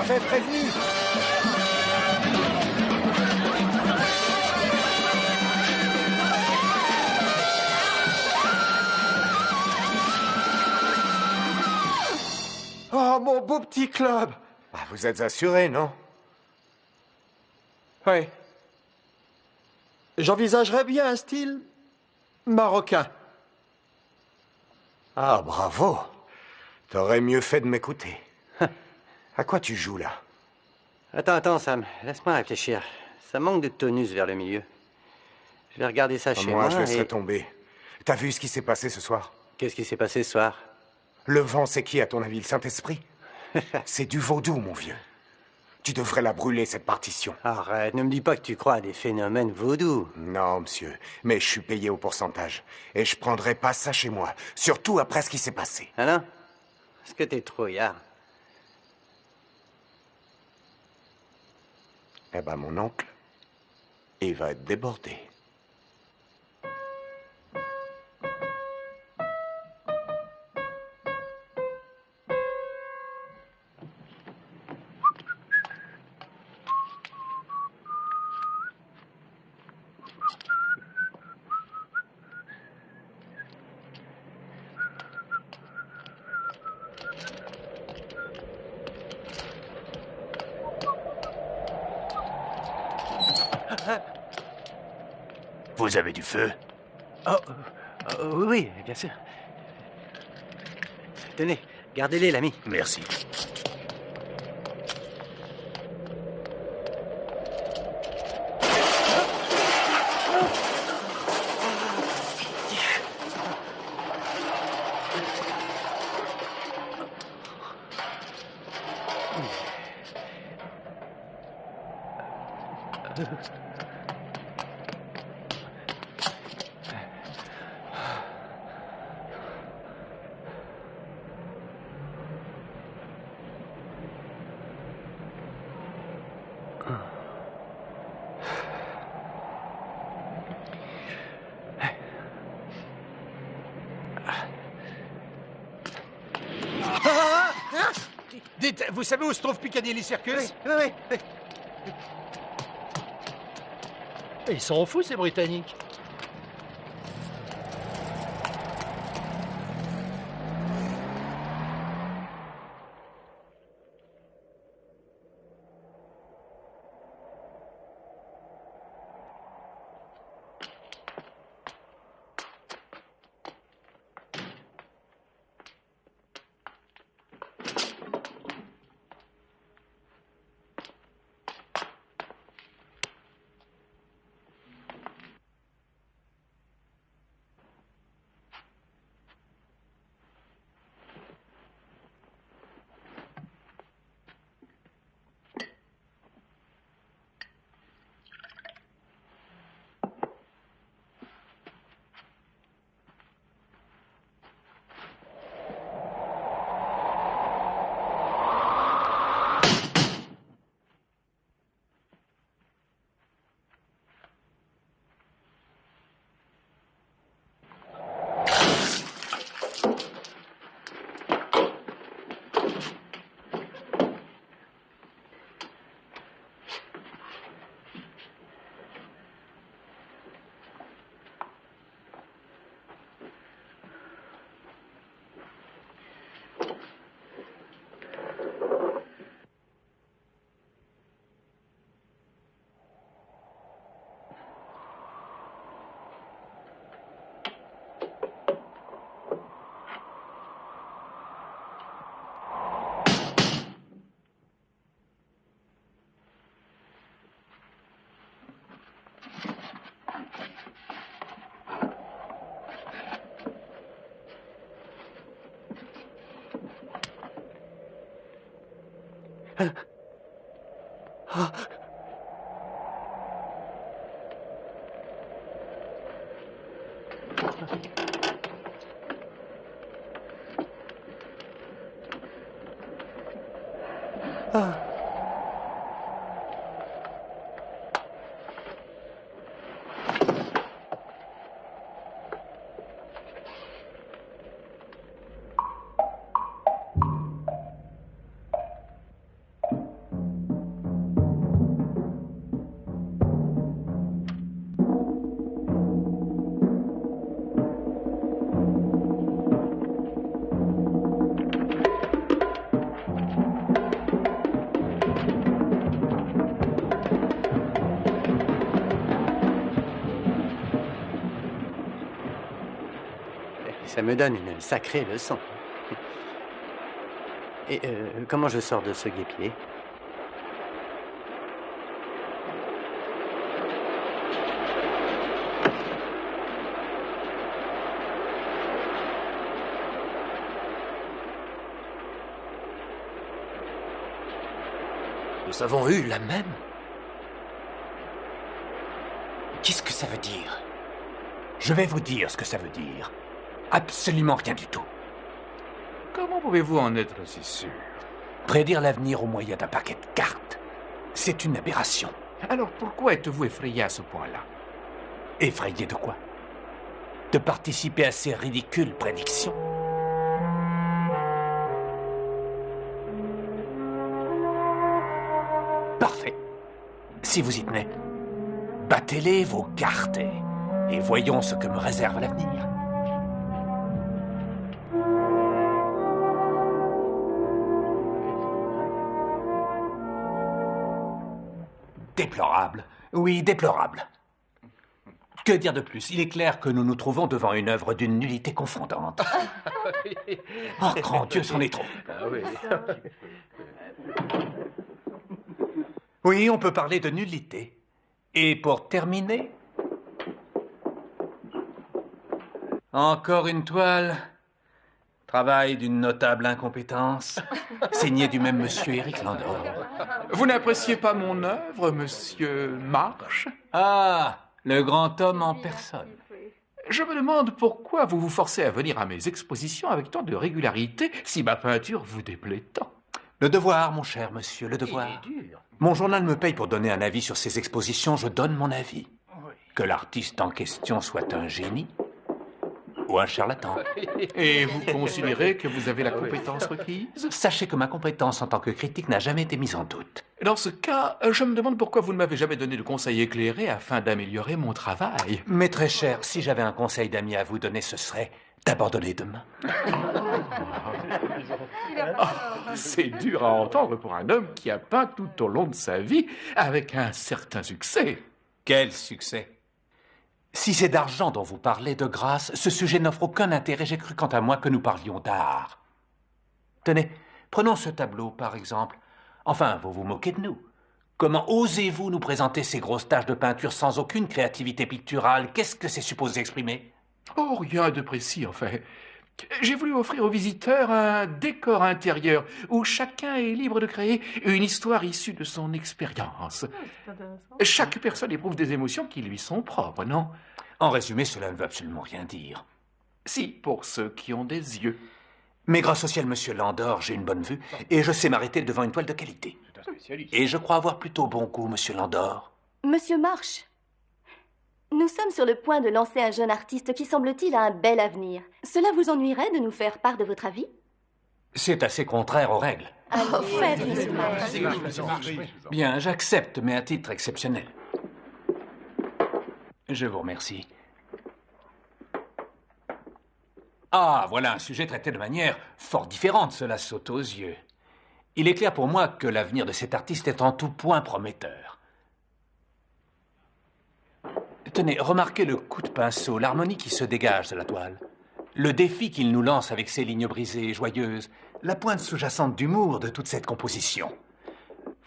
m'avait prévenu. Oh, mon beau petit club. Ah, vous êtes assuré, non? Oui. J'envisagerais bien un style marocain. Ah, bravo. T'aurais mieux fait de m'écouter. À quoi tu joues, là? Attends, Sam. Laisse-moi réfléchir. Ça manque de tonus vers le milieu. Je vais regarder ça chez moi. Moi, je laisserai et... tomber. T'as vu ce qui s'est passé ce soir? Qu'est-ce qui s'est passé ce soir? Le vent, c'est qui, à ton avis? Le Saint-Esprit? C'est du vaudou, mon vieux. Tu devrais la brûler, cette partition. Arrête, ne me dis pas que tu crois à des phénomènes vaudous. Non, monsieur, mais je suis payé au pourcentage. Et je prendrai pas ça chez moi, surtout après ce qui s'est passé. Alain, est-ce que t'es trouillard? Eh ben, mon oncle, il va être débordé. Vous avez du feu? Oh, oui, bien sûr. Tenez, gardez-les, l'ami. Merci. Dites, vous savez où se trouve Piccadilly Circus? Oui. Ils sont fous, ces Britanniques. Ça me donne une sacrée leçon. Et comment je sors de ce guêpier? Nous avons eu la même. Qu'est-ce que ça veut dire? Je vais vous dire ce que ça veut dire. Absolument rien du tout. Comment pouvez-vous en être si sûr? Prédire l'avenir au moyen d'un paquet de cartes, c'est une aberration. Alors pourquoi êtes-vous effrayé à ce point-là? Effrayé de quoi? De participer à ces ridicules prédictions? Parfait. Si vous y tenez, battez-les vos cartes et voyons ce que me réserve l'avenir. Déplorable. Oui, déplorable. Que dire de plus? Il est clair que nous nous trouvons devant une œuvre d'une nullité confondante. Oh, grand Dieu, c'en est trop. Ah oui. Oui, on peut parler de nullité. Et pour terminer... Encore une toile. Travail d'une notable incompétence. Signé du même monsieur Eric Landor. Vous n'appréciez pas mon œuvre, monsieur Marsh? Ah, le grand homme en personne. Je me demande pourquoi vous vous forcez à venir à mes expositions avec tant de régularité si ma peinture vous déplaît tant. Le devoir, mon cher monsieur, le devoir. Mon journal me paye pour donner un avis sur ces expositions, je donne mon avis. Que l'artiste en question soit un génie ou un charlatan. Et vous considérez que vous avez la compétence requise? Sachez que ma compétence en tant que critique n'a jamais été mise en doute. Dans ce cas, je me demande pourquoi vous ne m'avez jamais donné de conseils éclairés afin d'améliorer mon travail. Mais très cher, si j'avais un conseil d'ami à vous donner, ce serait d'abandonner demain. C'est dur à entendre pour un homme qui a peint tout au long de sa vie avec un certain succès. Quel succès? Si c'est d'argent dont vous parlez, de grâce, ce sujet n'offre aucun intérêt. J'ai cru quant à moi que nous parlions d'art. Tenez, prenons ce tableau, par exemple. Enfin, vous vous moquez de nous. Comment osez-vous nous présenter ces grosses taches de peinture sans aucune créativité picturale? Qu'est-ce que c'est supposé exprimer? Oh, rien de précis, en fait. J'ai voulu offrir aux visiteurs un décor intérieur où chacun est libre de créer une histoire issue de son expérience. Chaque personne éprouve des émotions qui lui sont propres, non? En résumé, cela ne veut absolument rien dire. Si, pour ceux qui ont des yeux. Mais grâce au ciel, monsieur Landor, j'ai une bonne vue et je sais m'arrêter devant une toile de qualité. Et je crois avoir plutôt bon goût, monsieur Landor. Monsieur Marsh, nous sommes sur le point de lancer un jeune artiste qui, semble-t-il, a un bel avenir. Cela vous ennuierait de nous faire part de votre avis? C'est assez contraire aux règles. Faites, monsieur Marsh. Bien, j'accepte, mais à titre exceptionnel. Je vous remercie. Ah, voilà un sujet traité de manière fort différente, cela saute aux yeux. Il est clair pour moi que l'avenir de cet artiste est en tout point prometteur. Tenez, remarquez le coup de pinceau, l'harmonie qui se dégage de la toile. Le défi qu'il nous lance avec ses lignes brisées et joyeuses, la pointe sous-jacente d'humour de toute cette composition.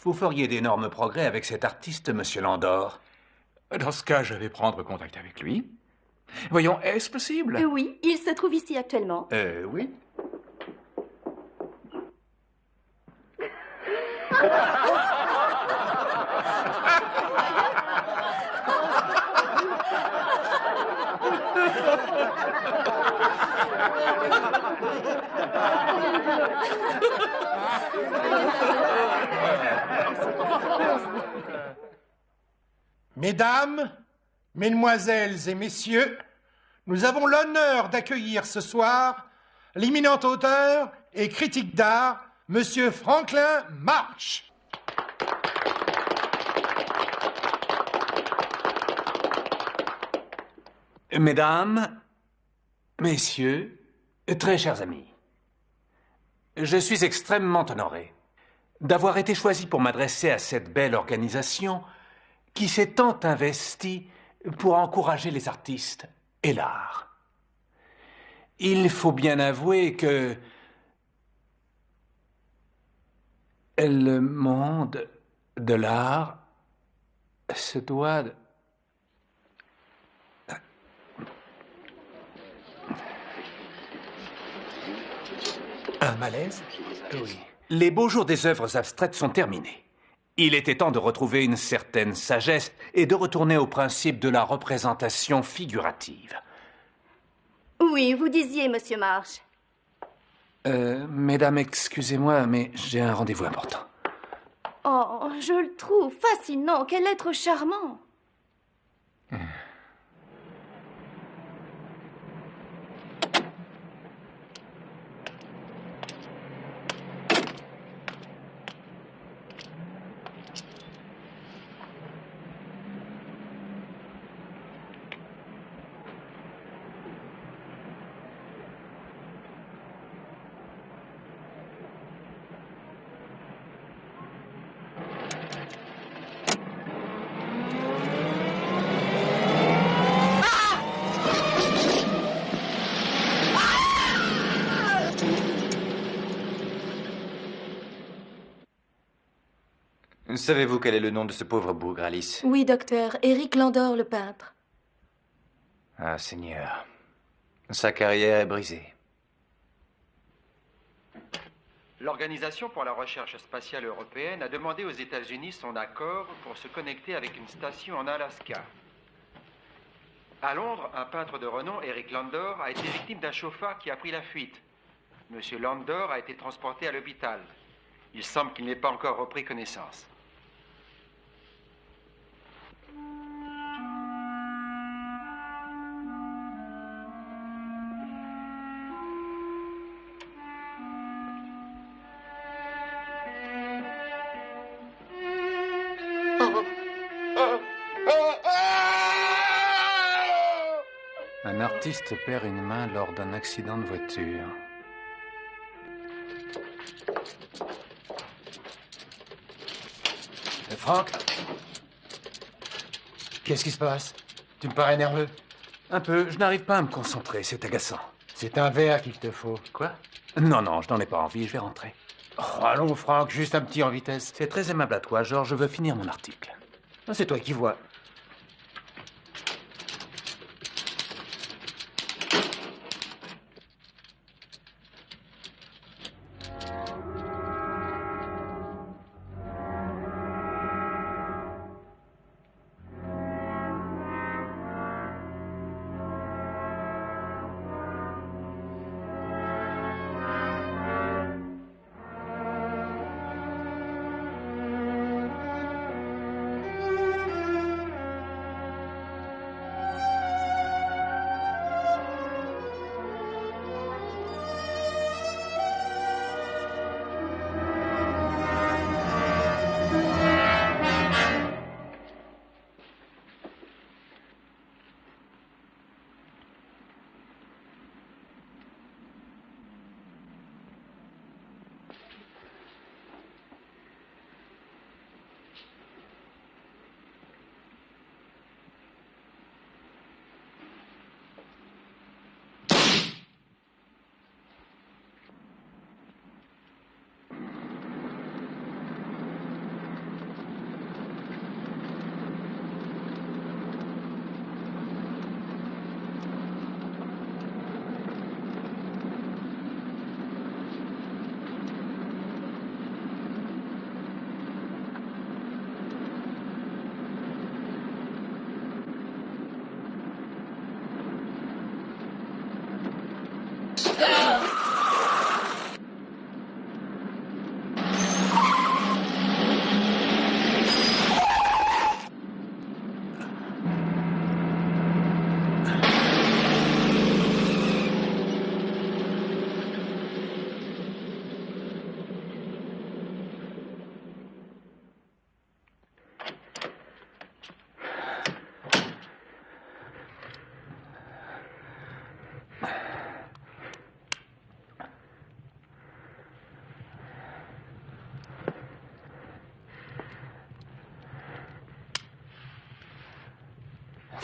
Vous feriez d'énormes progrès avec cet artiste, monsieur Landor. Dans ce cas, je vais prendre contact avec lui. Voyons, est-ce possible? Oui, il se trouve ici actuellement. Oui. Mesdames, mesdemoiselles et messieurs, nous avons l'honneur d'accueillir ce soir l'éminent auteur et critique d'art, Monsieur Franklin Marsh. Mesdames, messieurs, très chers amis, je suis extrêmement honoré d'avoir été choisi pour m'adresser à cette belle organisation qui s'est tant investie pour encourager les artistes et l'art. il faut bien avouer que le monde de l'art se doit de... Un malaise? Oui. Les beaux jours des œuvres abstraites sont terminés. Il était temps de retrouver une certaine sagesse et de retourner au principe de la représentation figurative. Oui, vous disiez, Monsieur Marsh. Mesdames, excusez-moi, mais j'ai un rendez-vous important. Oh, je le trouve fascinant. Quel être charmant. Savez-vous quel est le nom de ce pauvre bougre, Alice? Oui, docteur. Eric Landor, le peintre. Ah, Seigneur. Sa carrière est brisée. L'Organisation pour la recherche spatiale européenne a demandé aux États-Unis son accord pour se connecter avec une station en Alaska. À Londres, un peintre de renom, Eric Landor, a été victime d'un chauffard qui a pris la fuite. Monsieur Landor a été transporté à l'hôpital. Il semble qu'il n'ait pas encore repris connaissance. Un artiste perd une main lors d'un accident de voiture. Franck? Qu'est-ce qui se passe? Tu me parais nerveux. Un peu, je n'arrive pas à me concentrer, c'est agaçant. C'est un verre qu'il te faut. Quoi? Non, je n'en ai pas envie, je vais rentrer. Oh, allons, Franck, juste un petit en vitesse. C'est très aimable à toi, Georges, je veux finir mon article. C'est toi qui vois.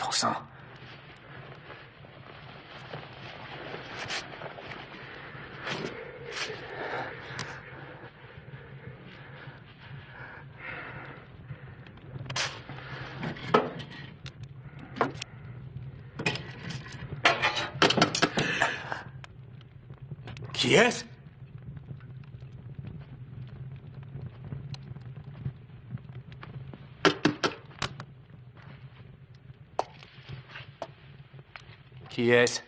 Bon sang. Qui est-ce? Qui est-ce?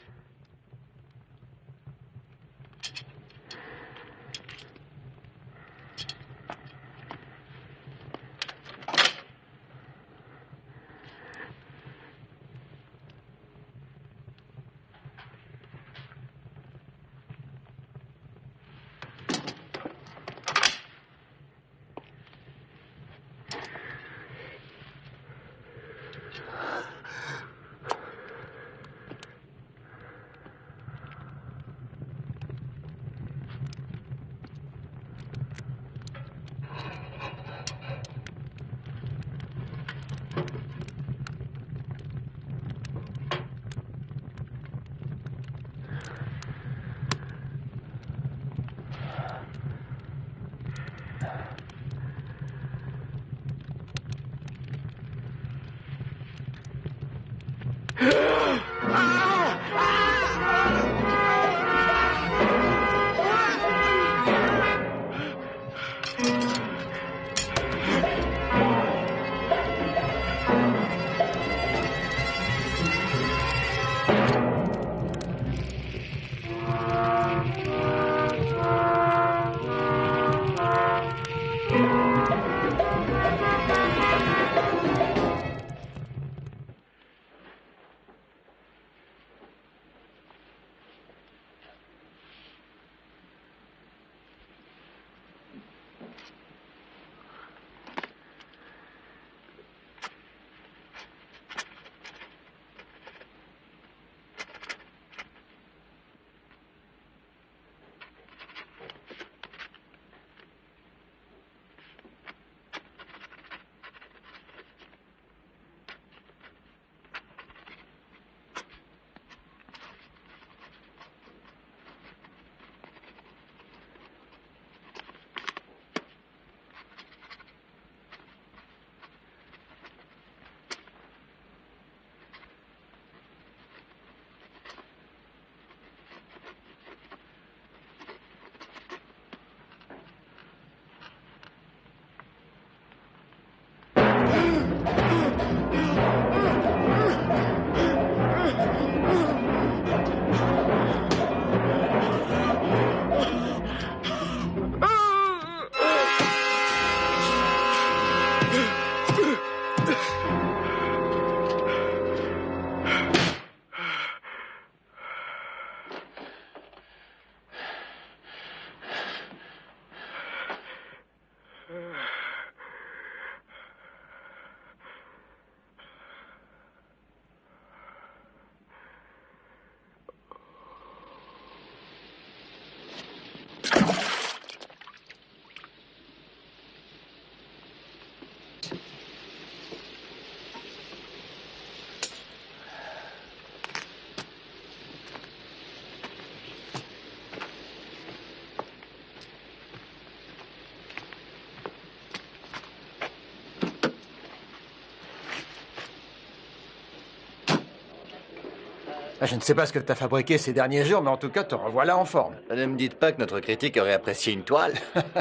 Je ne sais pas ce que tu as fabriqué ces derniers jours, mais en tout cas, te revoilà en forme. Ne me dites pas que notre critique aurait apprécié une toile.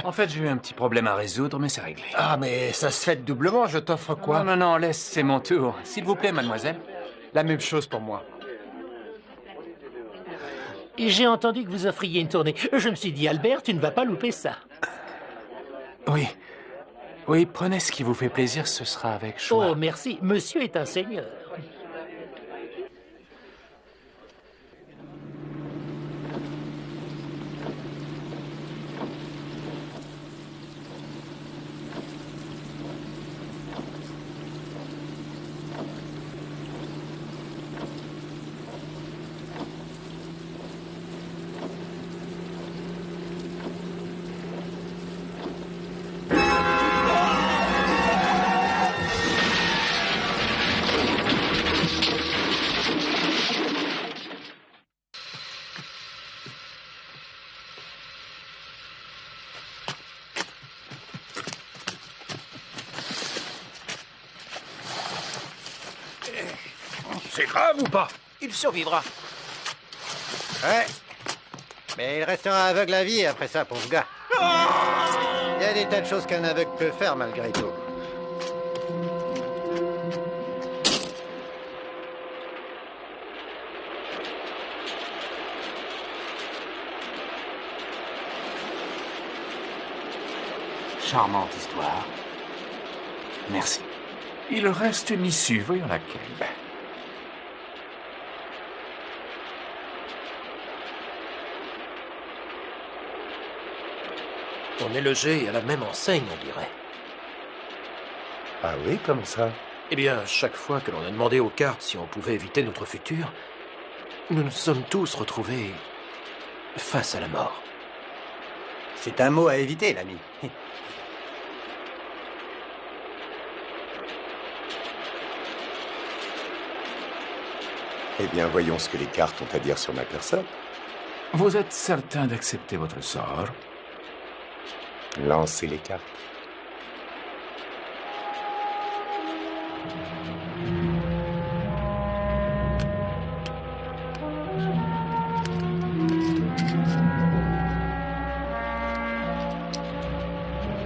En fait, j'ai eu un petit problème à résoudre, mais c'est réglé. Ah, mais ça se fait doublement, je t'offre quoi? Non, non, laisse, c'est mon tour. S'il vous plaît, mademoiselle. La même chose pour moi. J'ai entendu que vous offriez une tournée. Je me suis dit, Albert, tu ne vas pas louper ça. Oui. Oui, prenez ce qui vous fait plaisir, ce sera avec joie. Oh, merci. Monsieur est un seigneur. C'est grave ou pas? Il survivra. Ouais. Mais il restera aveugle à vie après ça, pauvre gars. Il y a des tas de choses qu'un aveugle peut faire malgré tout. Charmante histoire. Merci. Il reste une issue, voyons laquelle. On est logé à la même enseigne, on dirait. Ah oui, comme ça? Eh bien, chaque fois que l'on a demandé aux cartes si on pouvait éviter notre futur, nous nous sommes tous retrouvés face à la mort. C'est un mot à éviter, l'ami. Eh bien, voyons ce que les cartes ont à dire sur ma personne. Vous êtes certain d'accepter votre sort? Lancez les cartes.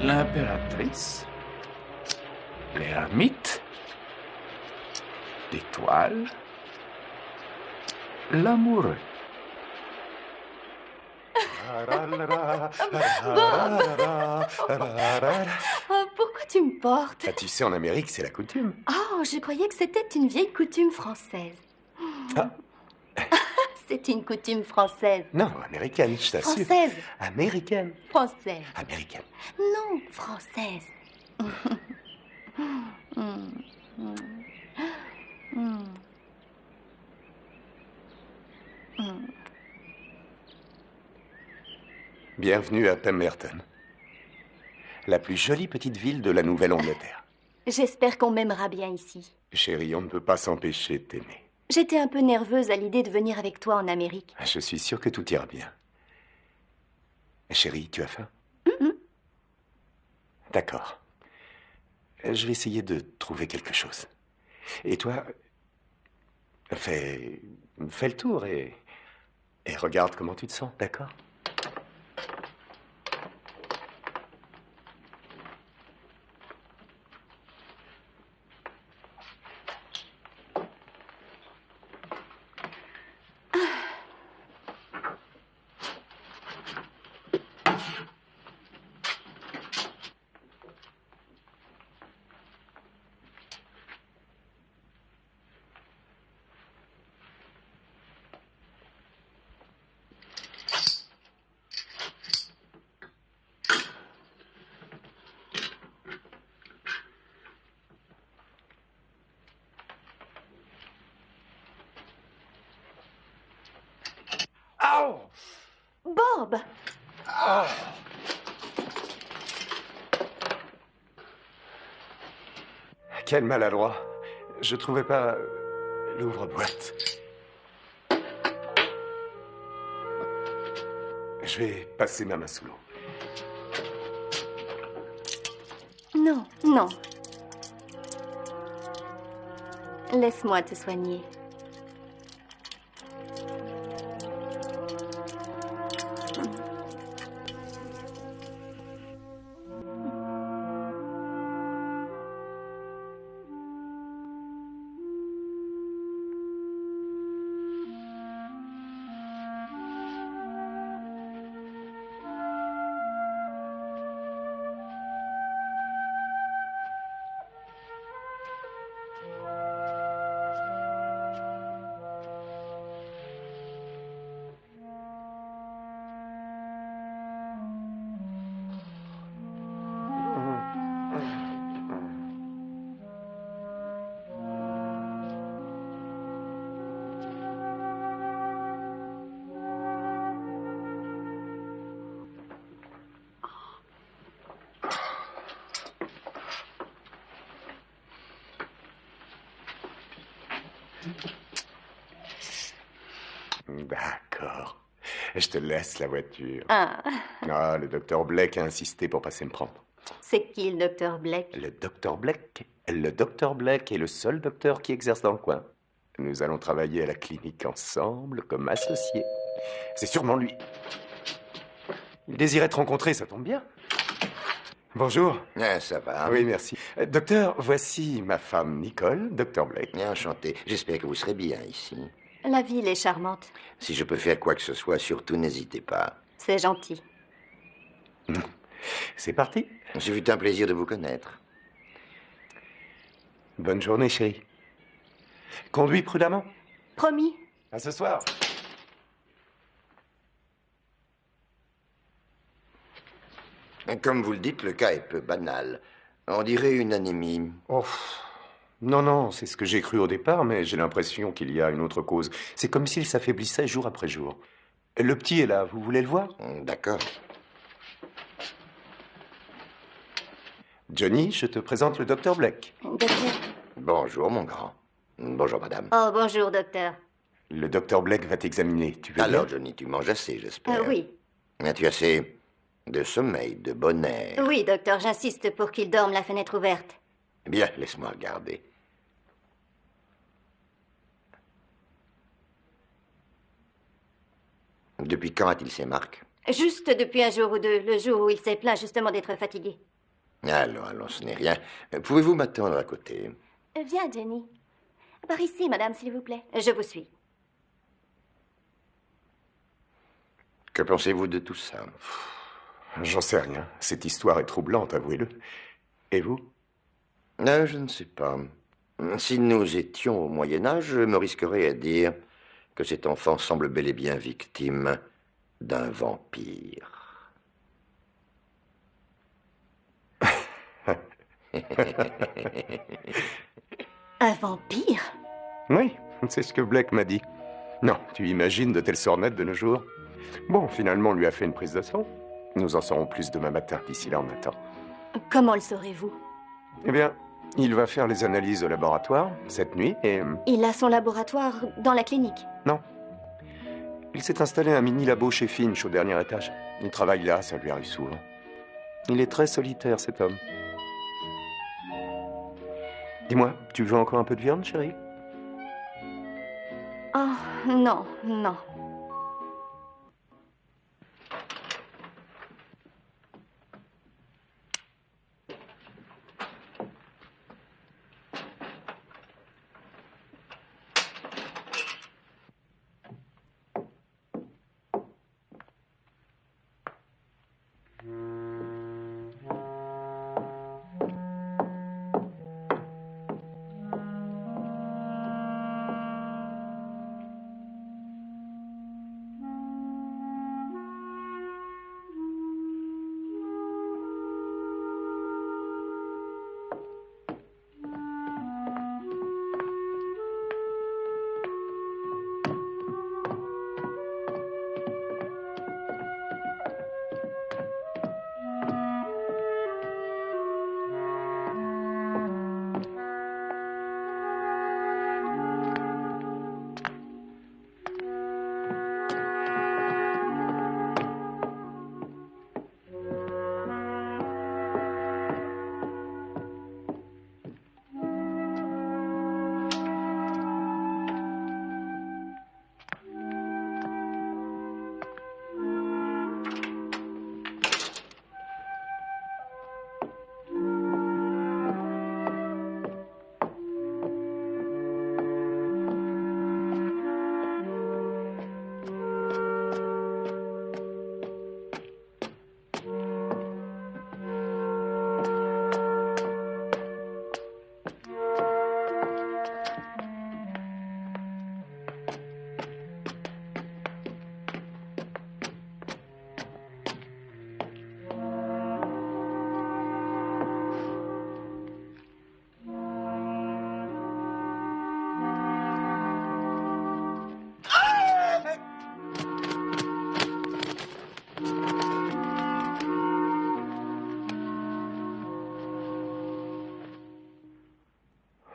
L'impératrice, l'ermite, l'étoile, l'amoureux. Oh, pourquoi tu me portes? Ah, tu sais, en Amérique, c'est la coutume. Oh, je croyais que c'était une vieille coutume française. Ah. C'est une coutume française. Non, américaine, je t'assure. Française. Américaine. Française. Américaine. Non, française. Bienvenue à Pemberton, la plus jolie petite ville de la Nouvelle-Angleterre. J'espère qu'on m'aimera bien ici. Chérie, on ne peut pas s'empêcher de t'aimer. J'étais un peu nerveuse à l'idée de venir avec toi en Amérique. Je suis sûr que tout ira bien. Chérie, tu as faim? D'accord. Je vais essayer de trouver quelque chose. Et toi, fais le tour et regarde comment tu te sens, d'accord? Bob! Oh. Quel maladroit. Je trouvais pas l'ouvre-boîte. Je vais passer ma main sous l'eau. Non, non. Laisse-moi te soigner. D'accord. Je te laisse la voiture. Ah, Ah, le docteur Blake a insisté pour passer me prendre. c'est qui le docteur Blake? Le docteur Blake? Le docteur Blake est le seul docteur qui exerce dans le coin. Nous allons travailler à la clinique ensemble comme associés. C'est sûrement lui. Il désirait te rencontrer, ça tombe bien. Bonjour. Ah, ça va. Oui, merci. Docteur, voici ma femme Nicole, docteur Blake. Enchanté. J'espère que vous serez bien ici. La ville est charmante. Si je peux faire quoi que ce soit, surtout n'hésitez pas. C'est gentil. C'est parti. Ce fut un plaisir de vous connaître. Bonne journée, chérie. Conduis prudemment. Promis. À ce soir. Comme vous le dites, le cas est peu banal. On dirait une anémie. Oh. Non, non, c'est ce que j'ai cru au départ, mais j'ai l'impression qu'il y a une autre cause. C'est comme s'il s'affaiblissait jour après jour. Le petit est là, vous voulez le voir? D'accord. Johnny, je te présente le docteur Blake. Docteur. Bonjour, mon grand. Bonjour, madame. Oh, bonjour, docteur. Le docteur Blake va t'examiner. Tu veux Alors, bien? Johnny, tu manges assez, j'espère. Oui. As-tu assez de sommeil, de bon air? Oui, docteur, j'insiste pour qu'il dorme la fenêtre ouverte. Bien, laisse-moi regarder. Depuis quand a-t-il ces marques? Juste depuis un jour ou deux, le jour où il s'est plaint justement d'être fatigué. Allons, ce n'est rien. Pouvez-vous m'attendre à côté? Viens, Jenny. Par ici, madame, s'il vous plaît. Je vous suis. Que pensez-vous de tout ça? J'en sais rien. Cette histoire est troublante, avouez-le. Et vous? Je ne sais pas. Si nous étions au Moyen-Âge, je me risquerais à dire que cet enfant semble bel et bien victime d'un vampire. Un vampire? Oui, c'est ce que Blake m'a dit. Non, tu imagines de telles sornettes de nos jours? Bon, finalement, on lui a fait une prise de sang. Nous en saurons plus demain matin. D'ici là, on attend. Comment le saurez-vous? Eh bien, il va faire les analyses au laboratoire cette nuit et... Il a son laboratoire dans la clinique? Non. Il s'est installé un mini-labo chez Finch au dernier étage. Il travaille là, ça lui arrive souvent. Il est très solitaire, cet homme. Dis-moi, tu veux encore un peu de viande, chérie? Oh, non, non.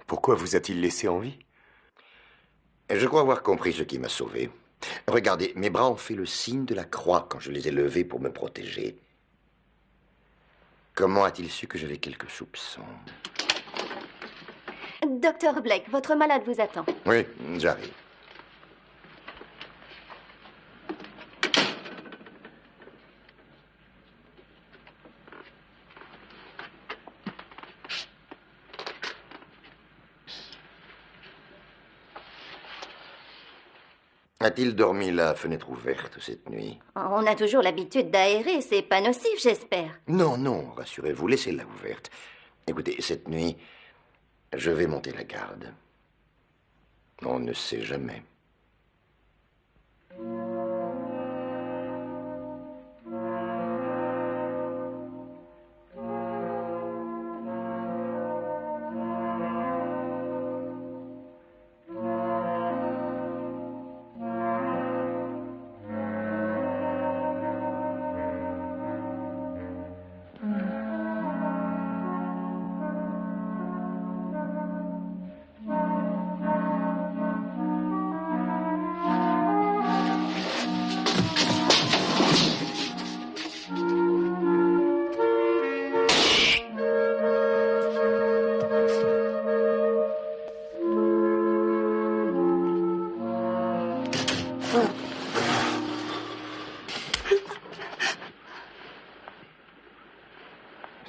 Pourquoi vous a-t-il laissé en vie? Je crois avoir compris ce qui m'a sauvé. Regardez, mes bras ont fait le signe de la croix quand je les ai levés pour me protéger. Comment a-t-il su que j'avais quelques soupçons? Docteur Blake, votre malade vous attend. Oui, j'arrive. A-t-il dormi la fenêtre ouverte cette nuit? On a toujours l'habitude d'aérer, c'est pas nocif, j'espère. Non, non, rassurez-vous, laissez-la ouverte. Écoutez, cette nuit, je vais monter la garde. On ne sait jamais.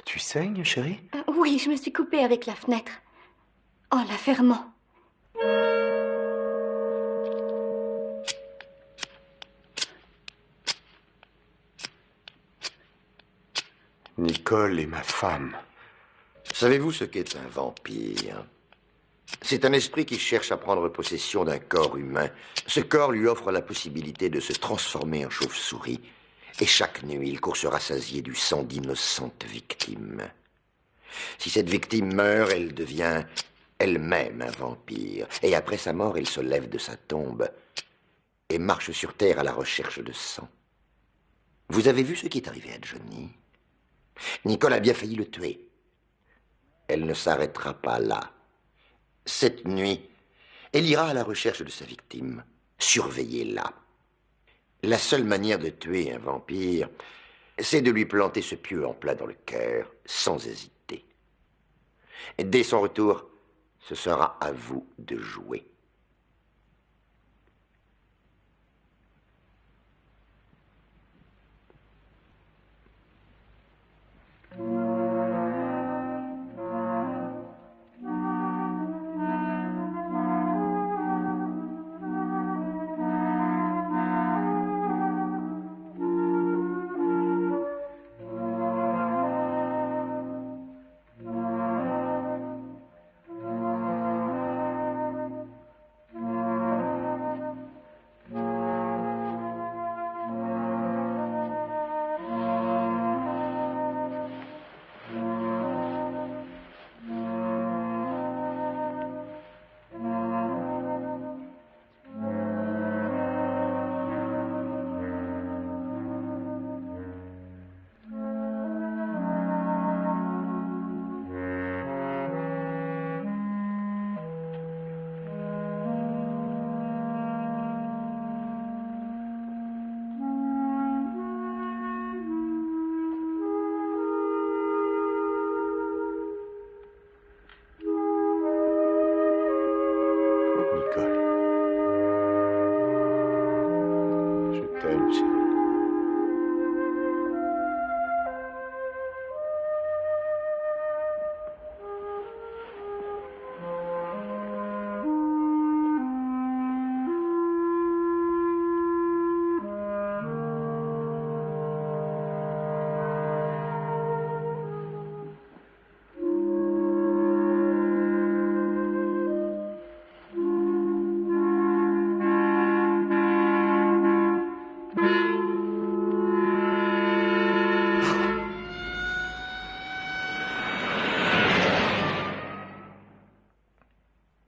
Tu saignes, chérie? Oui, je me suis coupée avec la fenêtre. En la fermant. Nicole est ma femme. Savez-vous ce qu'est un vampire? C'est un esprit qui cherche à prendre possession d'un corps humain. Ce corps lui offre la possibilité de se transformer en chauve-souris. Et chaque nuit, il court se rassasier du sang d'innocentes victimes. Si cette victime meurt, elle devient elle-même un vampire. Et après sa mort, elle se lève de sa tombe et marche sur terre à la recherche de sang. Vous avez vu ce qui est arrivé à Johnny? Nicole a bien failli le tuer. Elle ne s'arrêtera pas là. Cette nuit, elle ira à la recherche de sa victime. Surveillez-la. La seule manière de tuer un vampire, c'est de lui planter ce pieu en plein dans le cœur, sans hésiter. Et dès son retour, ce sera à vous de jouer.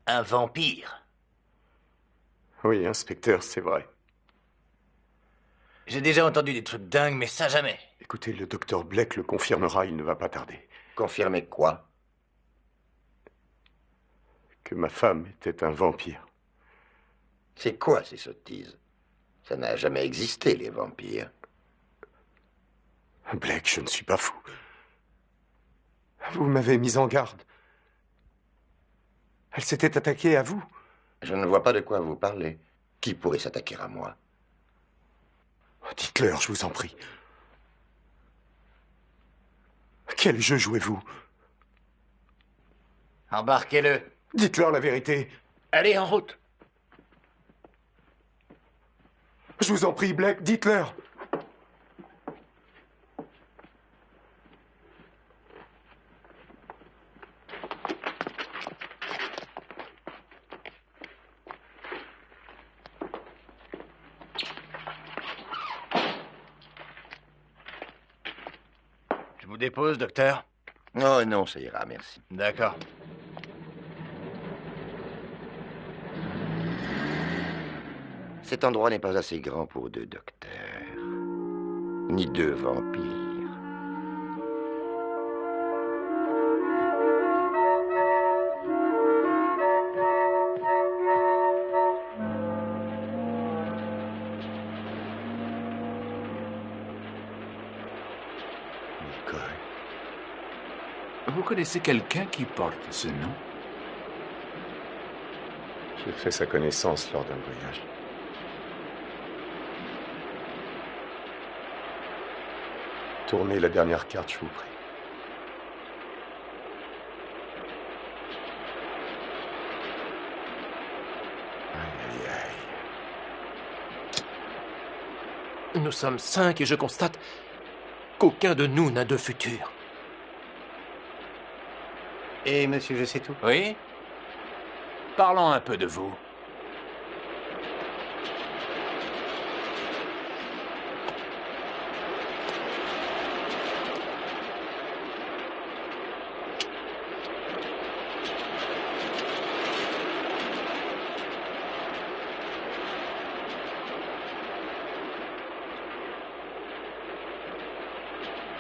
Un vampire? Oui, inspecteur, c'est vrai. J'ai déjà entendu des trucs dingues, mais ça jamais. Écoutez, le docteur Blake le confirmera, il ne va pas tarder. Confirmer quoi? Que ma femme était un vampire. C'est quoi ces sottises? Ça n'a jamais existé, les vampires. Blake, je ne suis pas fou. Vous m'avez mis en garde. Elle s'était attaquée à vous. Je ne vois pas de quoi vous parlez. Qui pourrait s'attaquer à moi? Dites-leur, je vous en prie. Quel jeu jouez-vous? Embarquez-le. Dites-leur la vérité. Allez, en route. Je vous en prie, Blake, dites-leur. Je vous dépose, docteur? Oh non, ça ira, merci. D'accord. Cet endroit n'est pas assez grand pour 2 docteurs, ni 2 vampires. Vous connaissez quelqu'un qui porte ce nom? J'ai fait sa connaissance lors d'un voyage. Tournez la dernière carte, je vous prie. Aïe, aïe, aïe. Nous sommes 5 et je constate qu'aucun de nous n'a de futur. Et monsieur, je sais tout. Oui? Parlons un peu de vous.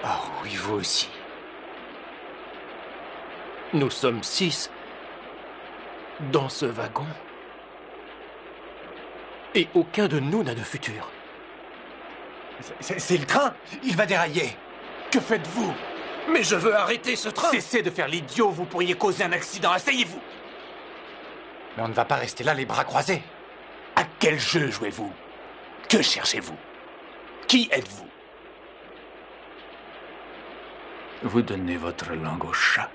Oh oui, vous aussi. Nous sommes 6 dans ce wagon. Et aucun de nous n'a de futur. C'est le train! Il va dérailler! Que faites-vous? Mais je veux arrêter ce train! Cessez de faire l'idiot, vous pourriez causer un accident, asseyez-vous! Mais on ne va pas rester là les bras croisés. À quel jeu jouez-vous? Que cherchez-vous? Qui êtes-vous? Vous donnez votre langue au chat.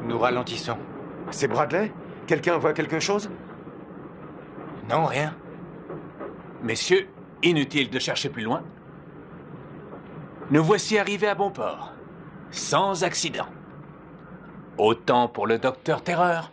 Nous ralentissons. C'est Bradley? Quelqu'un voit quelque chose? Non, rien. Messieurs, inutile de chercher plus loin. Nous voici arrivés à bon port, sans accident. Autant pour le docteur Terreur.